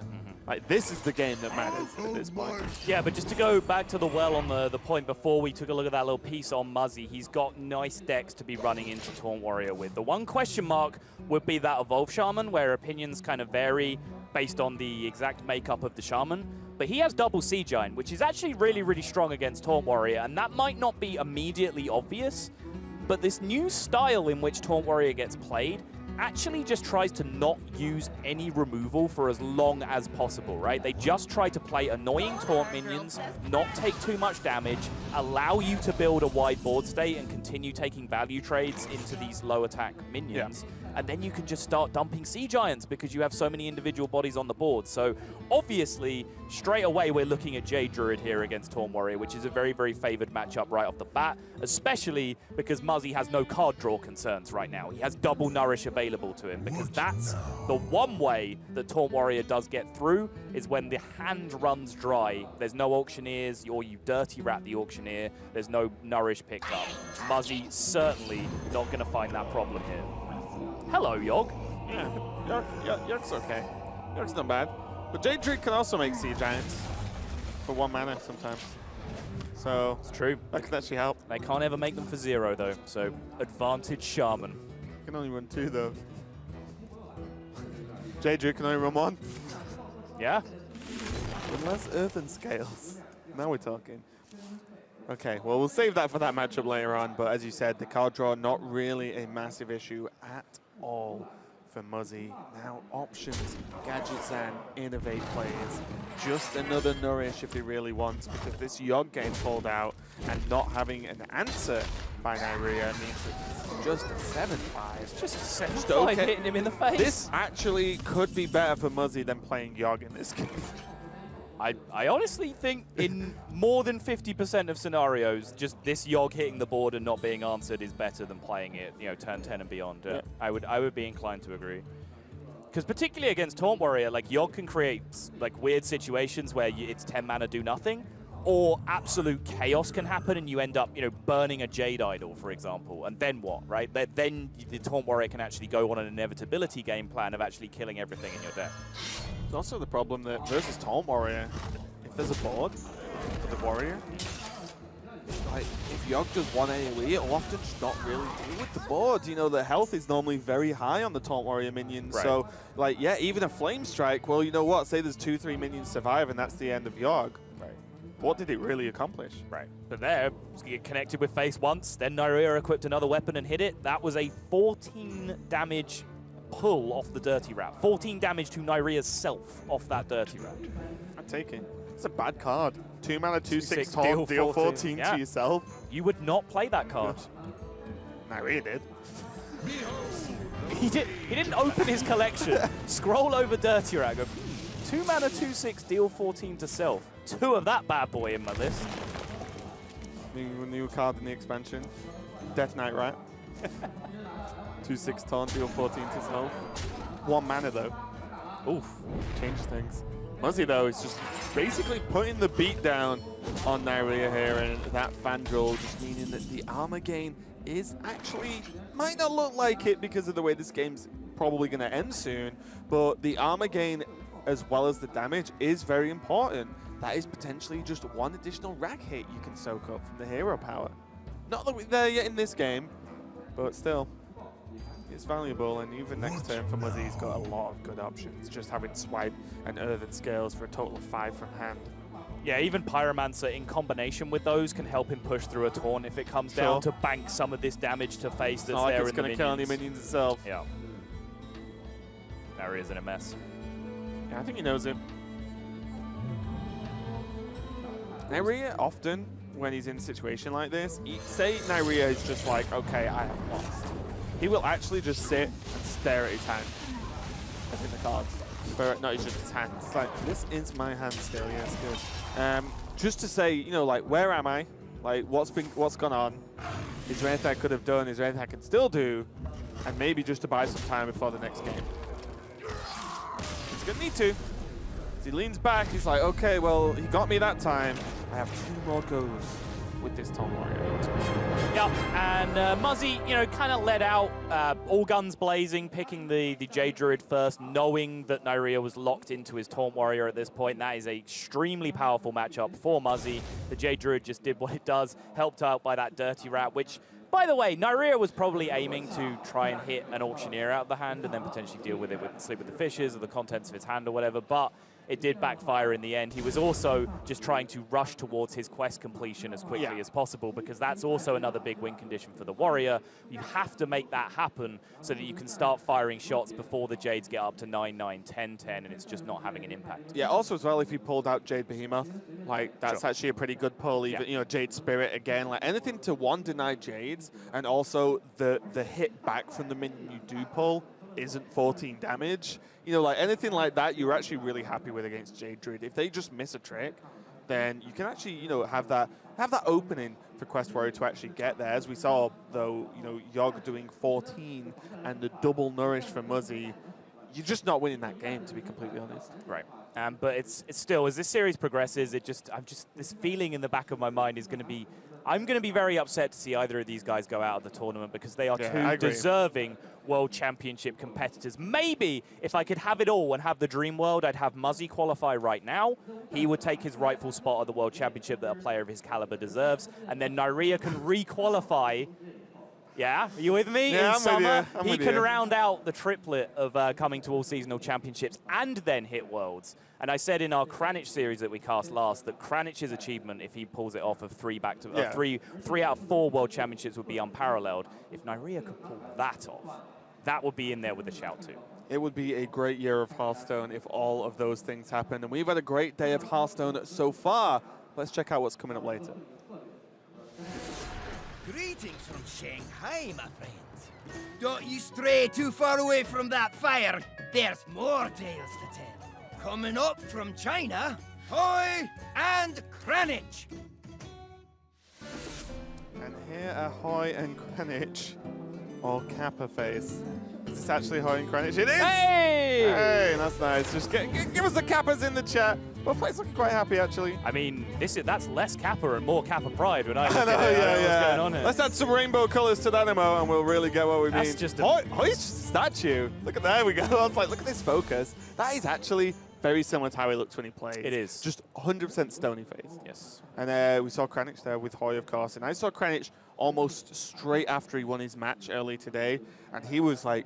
Like, this is the game that matters at this point. Yeah, but just to go back to the well on the point before we took a look at that little piece on Muzzy, he's got nice decks to be running into Taunt Warrior with. The one question mark would be that Evolve Shaman, where opinions kind of vary based on the exact makeup of the Shaman. But he has double Sea Giant, which is actually really, really strong against Taunt Warrior, and that might not be immediately obvious, but this new style in which Taunt Warrior gets played actually just tries to not use any removal for as long as possible, right? They just try to play annoying taunt minions, not take too much damage, allow you to build a wide board state and continue taking value trades into these low attack minions. And then you can just start dumping Sea Giants because you have so many individual bodies on the board. So obviously, straight away, we're looking at Jade Druid here against Taunt Warrior, which is a very, very favored matchup right off the bat, especially because Muzzy has no card draw concerns right now. He has double Nourish available to him because that's the one way that Taunt Warrior does get through is when the hand runs dry. There's no Auctioneers, or you dirty rat the Auctioneer. There's no Nourish picked up. Muzzy certainly not going to find that problem here. Hello, Yog. Yeah, Yog's okay. Yog's not bad. But Jade Druid can also make Sea Giants for 1 mana sometimes. So it's true. That can actually help. They can't ever make them for 0, though. So advantage Shaman. You can only run 2, though. Jade Druid can only run 1. Yeah. Unless Earthen Scales. Now we're talking. Okay, well, we'll save that for that matchup later on, but as you said, the card draw not really a massive issue at all for Muzzy. Now options, gadgets, and innovate plays. Just another Nourish if he really wants, because this Yog getting pulled out and not having an answer by Neirea means it's just a 7-5. It's just a 7-5 hitting him in the face. This actually could be better for Muzzy than playing Yog in this game. I honestly think in more than 50% of scenarios, just this Yog hitting the board and not being answered is better than playing it, you know, turn 10 and beyond. Yeah. I would be inclined to agree. Because particularly against Taunt Warrior, like Yog can create like weird situations where it's 10 mana do nothing, or absolute chaos can happen and you end up, you know, burning a Jade Idol, for example. And then what, right? Then the Taunt Warrior can actually go on an inevitability game plan of actually killing everything in your deck. It's also the problem that versus Taunt Warrior, if there's a board for the Warrior, like, if Yogg does one AoE, it'll often just not really deal with the board. You know, the health is normally very high on the Taunt Warrior minions. Right. So, like, yeah, even a Flame Strike, well, you know what? Say there's 2-3 minions survive and that's the end of Yogg. Right. What did it really accomplish? Right. But there, get connected with face once, then Neirea equipped another weapon and hit it. That was a 14 damage pull off the Dirty Rat. 14 damage to Neirea's self off that Dirty Rat. I'm taking. It's a bad card. 2 mana, 2/6 taunt, deal deal 14 yeah. to yourself. You would not play that card. Neirea did. He didn't open his collection, scroll over Dirty Rat, go, 2 mana, 2/6, deal 14 to self. 2 of that bad boy in my list. New card in the expansion. Death Knight Rat. 2/6 taunt, deal 14 to self. 1 mana though. Oof, changes things. Muzzy though is just basically putting the beat down on Neirea here, and that Fandral just meaning that the armor gain is actually, might not look like it because of the way this game's probably going to end soon, but the armor gain as well as the damage is very important. That is potentially just 1 additional rack hit you can soak up from the hero power. Not that we're there yet in this game, but still, it's valuable, and even next turn for Muzzy, he's got a lot of good options. Just having Swipe and Earthen Scales for a total of 5 from hand. Yeah, even Pyromancer in combination with those can help him push through a taunt if it comes down to bank some of this damage to face that's not there like in the minions. it's going to kill any minions itself. Yeah. Neirea's in a mess. Yeah, I think he knows it. Neirea often, when he's in a situation like this, say Neirea is just like, okay, I have lost. He will actually just sit and stare at his hand. As in the cards. But no, it's just his hand. It's like, this is my hand still, yes, good. Just to say, you know, like, where am I? Like, what's gone on? Is there anything I could have done? Is there anything I can still do? And maybe just to buy some time before the next game. He's gonna need to. As he leans back, he's like, okay, well, he got me that time. I have 2 more goes with this Taunt Warrior. Yep, and Muzzy, you know, kind of let out, all guns blazing, picking the Jade Druid first, knowing that Neirea was locked into his Taunt Warrior at this point. That is an extremely powerful matchup for Muzzy. The Jade Druid just did what it does, helped out by that Dirty Rat, which, by the way, Neirea was probably aiming to try and hit an Auctioneer out of the hand and then potentially deal with it with Sleep with the Fishes or the contents of his hand or whatever, but it did backfire in the end. He was also just trying to rush towards his quest completion as quickly as possible, because that's also another big win condition for the Warrior. You have to make that happen so that you can start firing shots before the Jades get up to 9-9, 10-10, and it's just not having an impact. Yeah, also as well, if he pulled out Jade Behemoth, like, that's actually a pretty good pull. Even, you know, Jade Spirit again, like, anything to, 1, deny Jades, and also the hit back from the minion you do pull isn't 14 damage. You know, like, anything like that, you're actually really happy with against Jade Druid. If they just miss a trick, then you can actually, you know, have that opening for Quest Warrior to actually get there. As we saw, though, you know, Yogg doing 14 and the double nourish for Muzzy, you're just not winning that game, to be completely honest. Right. But it's still, as this series progresses, this feeling in the back of my mind is going to be, I'm going to be very upset to see either of these guys go out of the tournament, because they are two deserving World Championship competitors. Maybe if I could have it all and have the dream world, I'd have Muzzy qualify right now. He would take his rightful spot at the World Championship that a player of his caliber deserves, and then Neirea can re-qualify. Yeah, are you with me? Yeah, in summer, he can round out the triplet of coming to all seasonal championships and then hit Worlds. And I said in our Kranich series that we cast last that Kranich's achievement, if he pulls it off of 3 out of 4 World Championships, would be unparalleled. If Neirea could pull that off, that would be in there with a shout too. It would be a great year of Hearthstone if all of those things happened. And we've had a great day of Hearthstone so far. Let's check out what's coming up later. Greetings from Shanghai, my friends. Don't you stray too far away from that fire. There's more tales to tell. Coming up from China, Hoi and Kranich. And here are Hoi and Kranich, or Kappa Face. Is this actually Hoi and Kranich? It is! Hey! Hey, that's nice. Just give us the Kappas in the chat. Both players looking quite happy, actually. I mean, that's less Kappa and more Kappa pride when I look I know, at it. What's going on here. Let's add some rainbow colors to that demo and we'll really get what we mean. Just Hoi's statue. Look at, there we go. I was like, look at this focus. That is actually very similar to how he looks when he plays. It is. Just 100% stony face. Yes. And we saw Kranich there with Hoy, of course. And I saw Kranich almost straight after he won his match early today. And he was, like,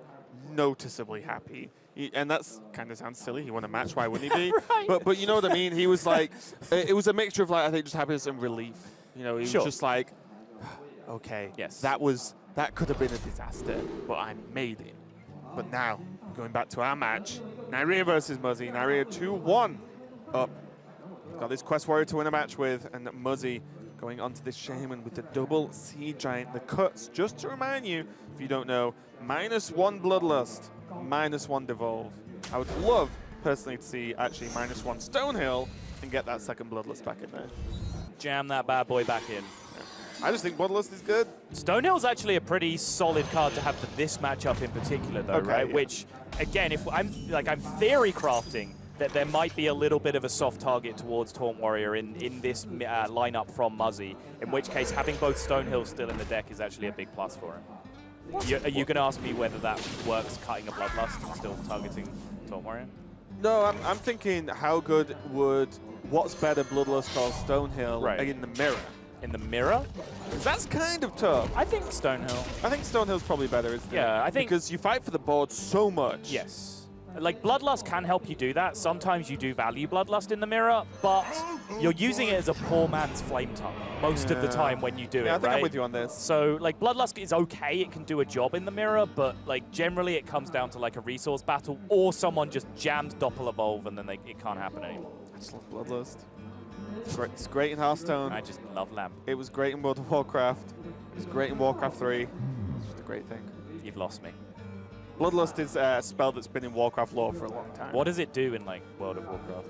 noticeably happy. And that's kind of sounds silly. He won a match. Why wouldn't he be? Right. But you know what I mean? He was like, it was a mixture of, like, I think just happiness and relief. You know, he was just like, okay, yes, that could have been a disaster, but I made it. But now, going back to our match, Neirea versus Muzzy. Neirea 2-1 up. Got this Quest Warrior to win a match with, and Muzzy going onto this Shaman with the double Sea Giant. The cuts, just to remind you, if you don't know, -1 Bloodlust, -1 Devolve. I would love, personally, to see actually -1 Stonehill and get that second Bloodlust back in there. Jam that bad boy back in. I just think Bloodlust is good. Stonehill's actually a pretty solid card to have for this matchup in particular, though, Okay, right? yeah. Which, again, if I'm theory crafting that there might be a little bit of a soft target towards Taunt Warrior in this lineup from Muzzy, in which case having both Stonehill still in the deck is actually a big plus for him. Are you going to ask me whether that works, cutting a Bloodlust and still targeting Taunt Warrior? No, I'm thinking how good would what's better, Bloodlust or Stonehill in the mirror? In the mirror? That's kind of tough. I think Stonehill. I think Stonehill's probably better, isn't it? Yeah, I think... Because you fight for the board so much. Yes. Like, Bloodlust can help you do that. Sometimes you do value Bloodlust in the mirror, but you're using it as a poor man's Flame Tongue most of the time when you do it, I think right? I'm with you on this. So, like, Bloodlust is okay. It can do a job in the mirror, but, like, generally it comes down to, like, a resource battle or someone just jams Doppel Evolve and then it can't happen anymore. I just love Bloodlust. It's great in Hearthstone. I just love Lamb. It was great in World of Warcraft. It was great in Warcraft 3. It's just a great thing. You've lost me. Bloodlust is a spell that's been in Warcraft lore for a long time. What does it do in, like, World of Warcraft?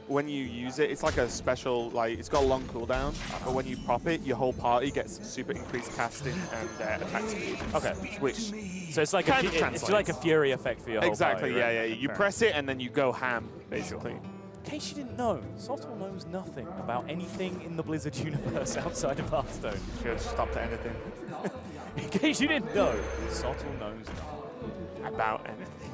When you use it, it's like a special, like, it's got a long cooldown, but when you pop it, your whole party gets super increased casting and attack speed. Okay. Which so it's like it's like a fury effect for your whole exactly, party, right? yeah. You press it and then you go ham, basically. In case you didn't know, Sottle knows nothing about anything in the Blizzard universe outside of Hearthstone. Should have stopped at anything. In case you didn't know, Sottle knows nothing. About anything.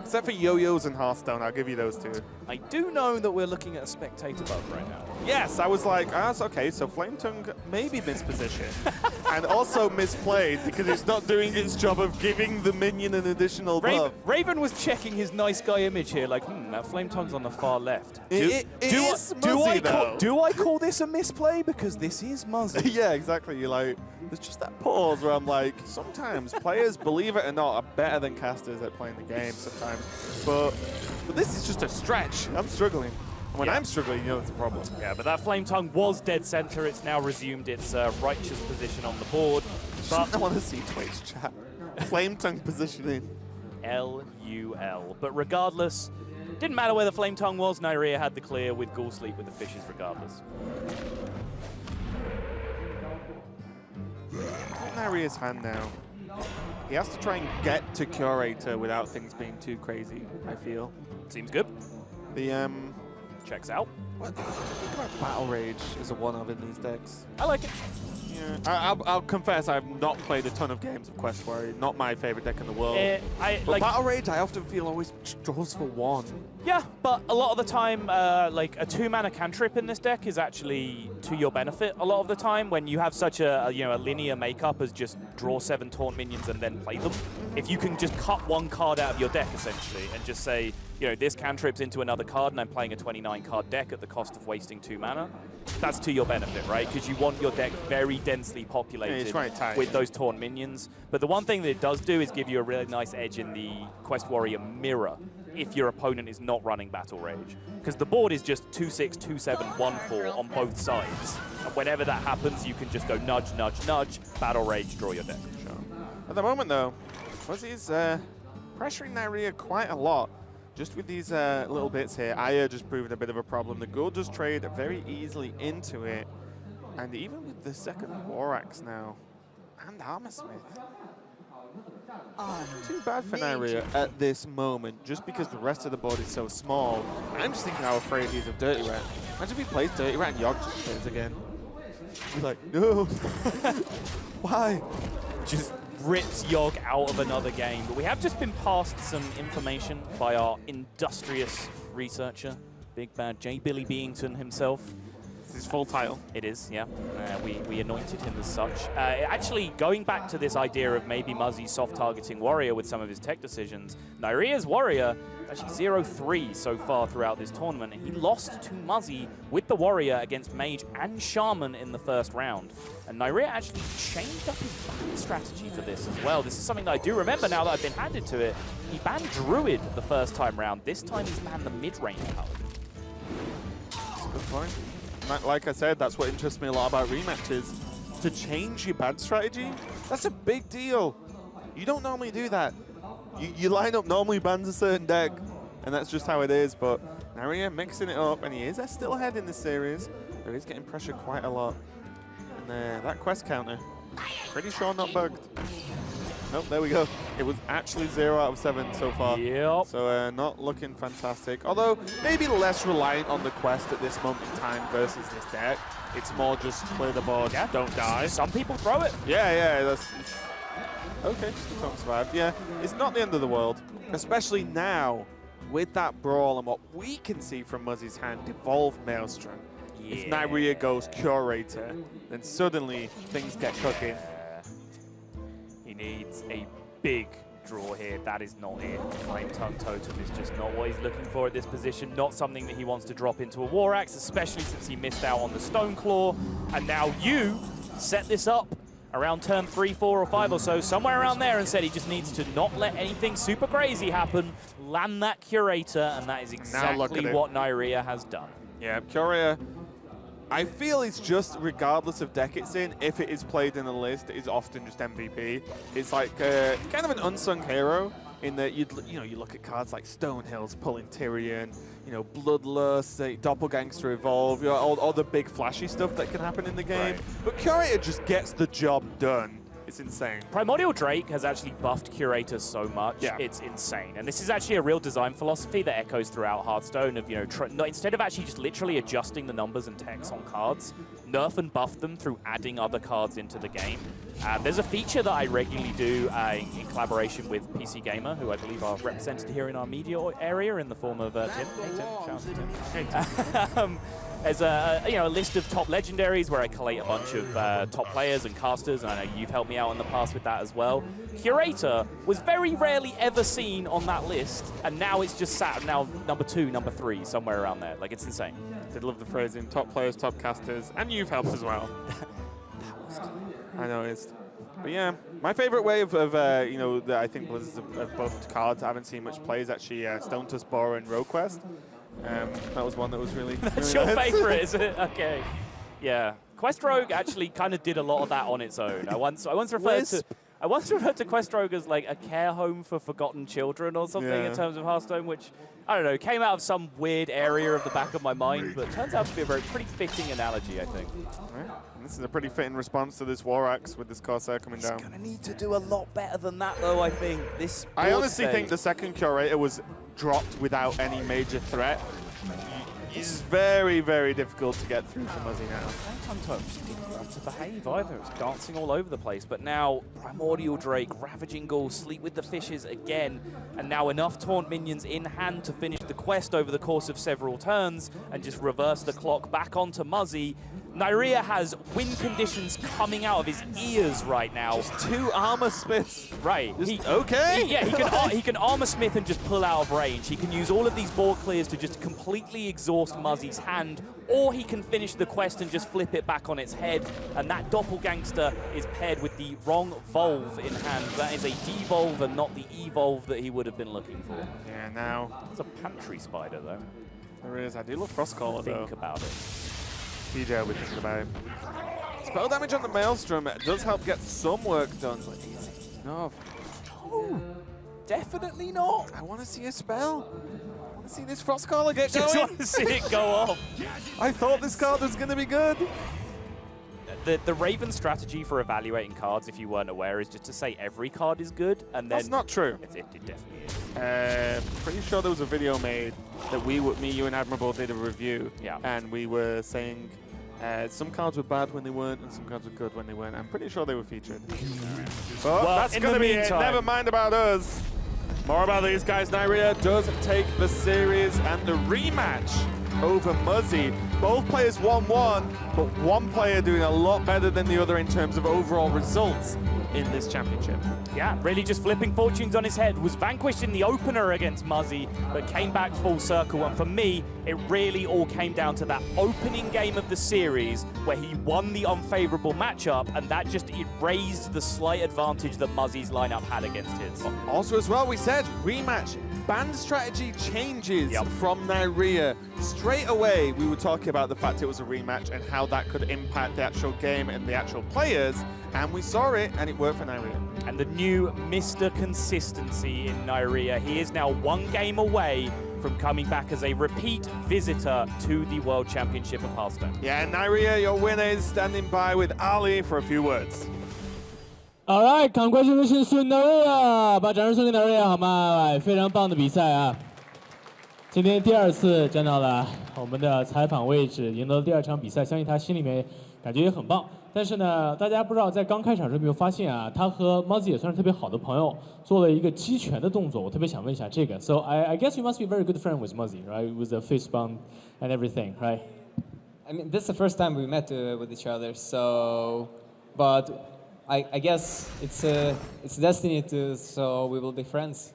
Except for yo-yos and Hearthstone, I'll give you those two. I do know that we're looking at a spectator bug right now. Yes, I was like, that's okay, so Flame Tongue may be mispositioned. And also misplayed because it's not doing its job of giving the minion an additional buff. Raven was checking his nice guy image here, like, that Flame Tongue's on the far left. It is Muzzy, though. Do I call this a misplay? Because this is Muzzy. Yeah, exactly. You're like, there's just that pause where I'm like, sometimes players, believe it or not, are better than casters at playing the game sometimes. But this is just a stretch. I'm struggling. And when I'm struggling, you know it's a problem. Yeah, but that Flame Tongue was dead center. It's now resumed its righteous position on the board. But I want to see Twitch chat. Flame Tongue positioning. LUL. But regardless, didn't matter where the Flame Tongue was. Neirea had the clear with Ghoul Sleep with the fishes regardless. Neirea's hand now. He has to try and get to Curator without things being too crazy, I feel. Seems good. The, checks out. What about Battle Rage as a one-of in these decks? I like it. Yeah, I'll confess I've not played a ton of games of Quest Warrior. Not my favorite deck in the world. But Battle Rage, I often feel always draws for one. Yeah, but a lot of the time, like a 2-mana cantrip in this deck is actually to your benefit. A lot of the time, when you have such a linear makeup as just draw 7 taunt minions and then play them, if you can just cut one card out of your deck essentially and just say, this cantrip's into another card and I'm playing a 29-card deck at the cost of wasting 2 mana, that's to your benefit, right? Because you want your deck very densely populated with those taunt minions. But the one thing that it does do is give you a really nice edge in the Quest Warrior mirror if your opponent is not running Battle Rage. Because the board is just 2-6, 2-7, 1-4 on both sides. And whenever that happens, you can just go nudge, nudge, nudge, Battle Rage, draw your deck. Sure. At the moment, though, Muzzy's pressuring Neirea quite a lot. Just with these little bits here, Aya just proving a bit of a problem. The Ghoul does trade very easily into it. And even with the second War Axe now, and Armorsmith. Too bad for Neirea at this moment, just because the rest of the board is so small. I'm just thinking how afraid he is of Dirty Rat. Imagine if he plays Dirty Rat and Yogg just plays again. He's like, no. Why? Just rips Yogg out of another game. But we have just been passed some information by our industrious researcher, Big Bad J. Billy Beington himself. His full title. It is, yeah. We anointed him as such. Actually, going back to this idea of maybe Muzzy soft-targeting Warrior with some of his tech decisions, Neirea's Warrior is actually 0-3 so far throughout this tournament. And he lost to Muzzy with the Warrior against Mage and Shaman in the first round. And Neirea actually changed up his ban strategy for this as well. This is something that I do remember now that I've been handed to it. He banned Druid the first time round. This time he's banned the mid-range Paladin. That's a good point. Like I said, that's what interests me a lot about rematches. To change your ban strategy, that's a big deal. You don't normally do that. You line up normally bans a certain deck, and that's just how it is. But Neirea mixing it up, and he is still ahead in this series. But he's getting pressure quite a lot. And that quest counter, pretty sure not bugged. Nope, there we go. It was actually 0 out of 7 so far. Yep. So not looking fantastic. Although maybe less reliant on the quest at this moment in time versus this deck. It's more just clear the board, don't die. Some people throw it. Yeah, that's okay. Still can't survive. Yeah, it's not the end of the world, especially now with that brawl and what we can see from Muzzy's hand, Evolve Maelstrom. Yeah. If Neirea goes Curator, then suddenly things get cooking. He needs a big draw here. That is not it. Flame Tongue Totem is just not what he's looking for at this position. Not something that he wants to drop into a War Axe, especially since he missed out on the Stone Claw. And now you set this up around turn 3, 4, or 5 or so, somewhere around there, and said he just needs to not let anything super crazy happen, land that Curator, and that is exactly what Neirea has done. Yeah, Curator, I feel it's just, regardless of deck it's in, if it is played in a list, it is often just MVP. It's like kind of an unsung hero in that you look at cards like Stonehills pulling Tyrion, Bloodlust, Doppelgangster Evolve, all the big flashy stuff that can happen in the game. Right. But Curator just gets the job done. It's insane. Primordial Drake has actually buffed Curator so much, it's insane. And this is actually a real design philosophy that echoes throughout Hearthstone of, instead of actually just literally adjusting the numbers and text on cards, nerf and buff them through adding other cards into the game. There's a feature that I regularly do in collaboration with PC Gamer, who I believe are represented here in our media area in the form of Tim. Hey, Tim. Shout out to Tim. There's a list of top legendaries where I collate a bunch of top players and casters, and I know you've helped me out in the past with that as well. Curator was very rarely ever seen on that list, and now it's just sat now number 2, number 3, somewhere around there. Like, it's insane. Did love the phrasing, top players, top casters, and you've helped as well. I know it's. But yeah, my favorite way of that I think Blizzards have buffed cards I haven't seen much play is actually Stone to Spore and Rogue Quest. That was one that was really. That's your favorite, is it? Okay. Yeah. Quest Rogue actually kind of did a lot of that on its own. I once referred to Quest Rogue as like a care home for forgotten children or something in terms of Hearthstone, which, I don't know, came out of some weird area of the back of my mind, but turns out to be a pretty fitting analogy, I think. Right. This is a pretty fitting response to this War Axe with this Corsair coming down. He's going to need to do a lot better than that, though, I think. I honestly think the second Curator was dropped without any major threat. It's very, very difficult to get through for Muzzy now. Sometimes didn't want to behave either. It's dancing all over the place. But now, Primordial Drake, Ravaging Ghoul, Sleep with the Fishes again. And now enough Taunt minions in hand to finish the quest over the course of several turns and just reverse the clock back onto Muzzy. Neirea has win conditions coming out of his ears right now. Just 2 armor smiths. Right. Okay. He can armor smith and just pull out of range. He can use all of these board clears to just completely exhaust Muzzy's hand, or he can finish the quest and just flip it back on its head. And that Doppelgangster is paired with the wrong Volve in hand. That is a devolve and not the evolve that he would have been looking for. Yeah, now. It's a pantry spider, though. There is. I do love Frostcaller, though. Think about it. TJ, I'll be thinking about it. Spell damage on the Maelstrom does help get some work done, but is it enough? No, definitely not. I want to see a spell. I want to see this Frostcaller get going. Just want to see it go off. I thought this card was going to be good. The Raven strategy for evaluating cards, if you weren't aware, is just to say every card is good, and then... That's not true. It definitely is. Pretty sure there was a video made that me, you, and Admirable did a review, and we were saying Some cards were bad when they weren't, and some cards were good when they weren't. I'm pretty sure they were featured. But Well, that's in going to the be it. meantime- Never mind about us. More about these guys. Neirea does take the series and the rematch over Muzzy. Both players 1-1, but one player doing a lot better than the other in terms of overall results in this championship. Yeah, really just flipping fortunes on his head. Was vanquished in the opener against Muzzy, but came back full circle. And for me, it really all came down to that opening game of the series where he won the unfavorable matchup, and that just erased the slight advantage that Muzzy's lineup had against his. Also as well, we said rematch. Band strategy changes from Neirea. Straight away, we were talking about the fact it was a rematch and how that could impact the actual game and the actual players. And we saw it, and it worked for Neirea. And the new Mr. Consistency in Neirea. He is now one game away from coming back as a repeat visitor to the World Championship of Hearthstone. Yeah, and Neirea, your winner, is standing by with Ali for a few words. All right, congratulations to Neirea， 把掌声送给 Neirea 好吗？非常棒的比赛啊！今天第2次站到了我们的采访位置，赢得了第2场比赛，相信他心里面感觉也很棒。但是呢，大家不知道在刚开场时有没有发现啊，他和 Muzzy 也算是特别好的朋友，做了一个击拳的动作。我特别想问一下这个。So I guess you must be a very good friend with Muzzy, right? With the fist bump and everything, right? I mean, this is the first time we met with each other, so, but I guess it's destiny to, so we will be friends.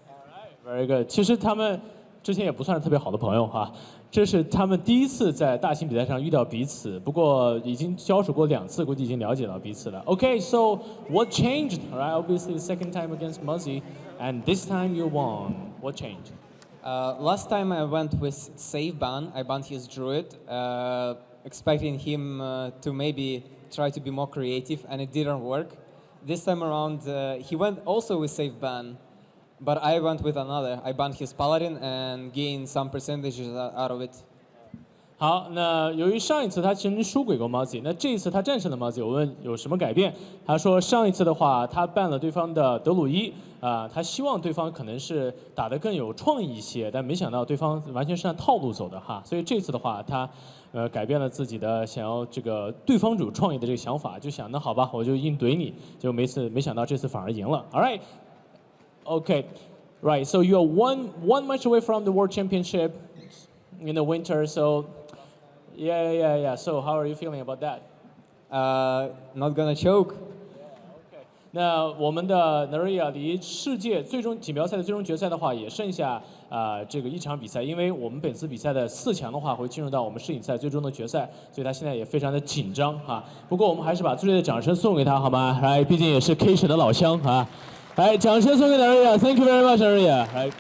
Very good. 其实他们之前也不算是特别好的朋友哈，这是他们第1次在大型比赛上遇到彼此，不过已经交手过2次，估计已经了解到彼此了。Okay, so what changed? Right, obviously the second time against Muzzy, and this time you won. What changed? Last time I went with save ban. I banned his druid, expecting him to maybe try to be more creative, and it didn't work. This time around, he went also with save ban, but I went with another. I banned his paladin and gained some percentages out of it. 好，那由于上一次他曾经输给过 Muzzy， 那这一次他战胜了 Muzzy， 我问有什么改变？他说上一次的话，他办了对方的德鲁伊，他希望对方可能是打得更有创意一些，但没想到对方完全是按套路走的哈，所以这次的话他改变了自己的想要这个对方主创意的这个想法，就想那好吧，我就硬怼你，就没想到这次反而赢了。All right, okay, right. So you are one match away from the World Championship in the winter. So yeah. So how are you feeling about that? Not gonna choke. 那我们的 Neirea 离世界最终锦标赛的最终决赛的话，也剩下这个1场比赛，因为我们本次比赛的4强的话会进入到我们世锦赛最终的决赛，所以他现在也非常的紧张哈。不过我们还是把最热烈的掌声送给他好吗？来，毕竟也是 K 省的老乡啊。来，掌声送给 Neirea，Thank you very much, Neirea. Right.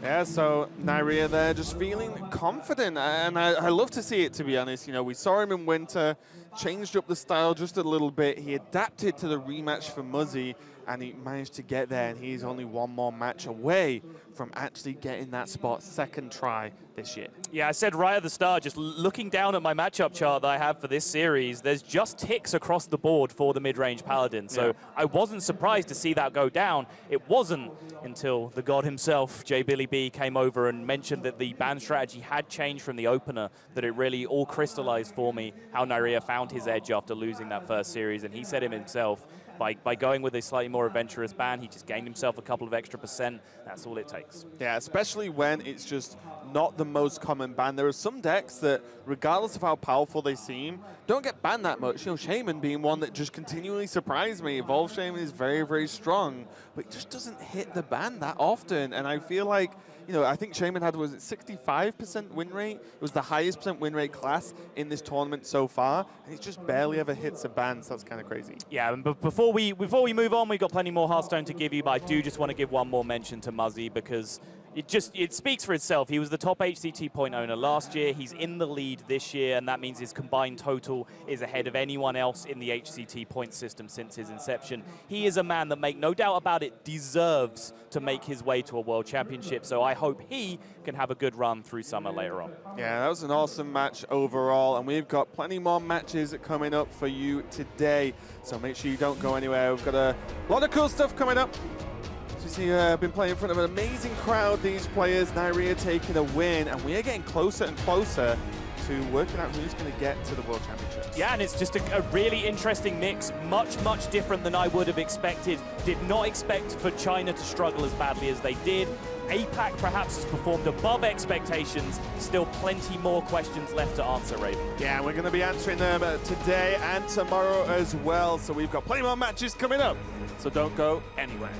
Yeah, so Neirea there just feeling confident, and I love to see it, to be honest. You know, we saw him in winter, changed up the style just a little bit. He adapted to the rematch for Muzzy, and he managed to get there, and he's only one more match away from actually getting that spot second try this year. Yeah, I said right at the start, just looking down at my matchup chart that I have for this series, there's just ticks across the board for the mid-range Paladin. So I wasn't surprised to see that go down. It wasn't until the god himself, J. Billy B, came over and mentioned that the ban strategy had changed from the opener, that it really all crystallized for me how Neirea found his edge after losing that first series. And he said himself, by going with a slightly more adventurous ban, he just gained himself a couple of extra %. That's all it takes. Yeah, especially when it's just not the most common ban. There are some decks that, regardless of how powerful they seem, don't get banned that much. You know, Shaman being one that just continually surprised me. Evolve Shaman is very, very strong, but it just doesn't hit the ban that often. And I feel like, you know, I think Shaman had, was it 65% win rate? It was the highest % win rate class in this tournament so far, and it just barely ever hits a ban, so that's kind of crazy. Yeah, but before we move on, we've got plenty more Hearthstone to give you, but I do just want to give one more mention to Muzzy because it speaks for itself. He was the top HCT point owner last year. He's in the lead this year, and that means his combined total is ahead of anyone else in the HCT point system since his inception. He is a man that, make no doubt about it, deserves to make his way to a world championship. So I hope he can have a good run through summer later on. Yeah, that was an awesome match overall, and we've got plenty more matches coming up for you today. So make sure you don't go anywhere. We've got a lot of cool stuff coming up. You see, been playing in front of an amazing crowd, these players. Neirea taking a win, and we are getting closer and closer to working out who's going to get to the World Championships. Yeah, and it's just a really interesting mix, much different than I would have expected. Did not expect for China to struggle as badly as they did. APAC perhaps has performed above expectations. Still plenty more questions left to answer, Raven. Yeah, we're going to be answering them today and tomorrow as well. So we've got plenty more matches coming up. So don't go anywhere.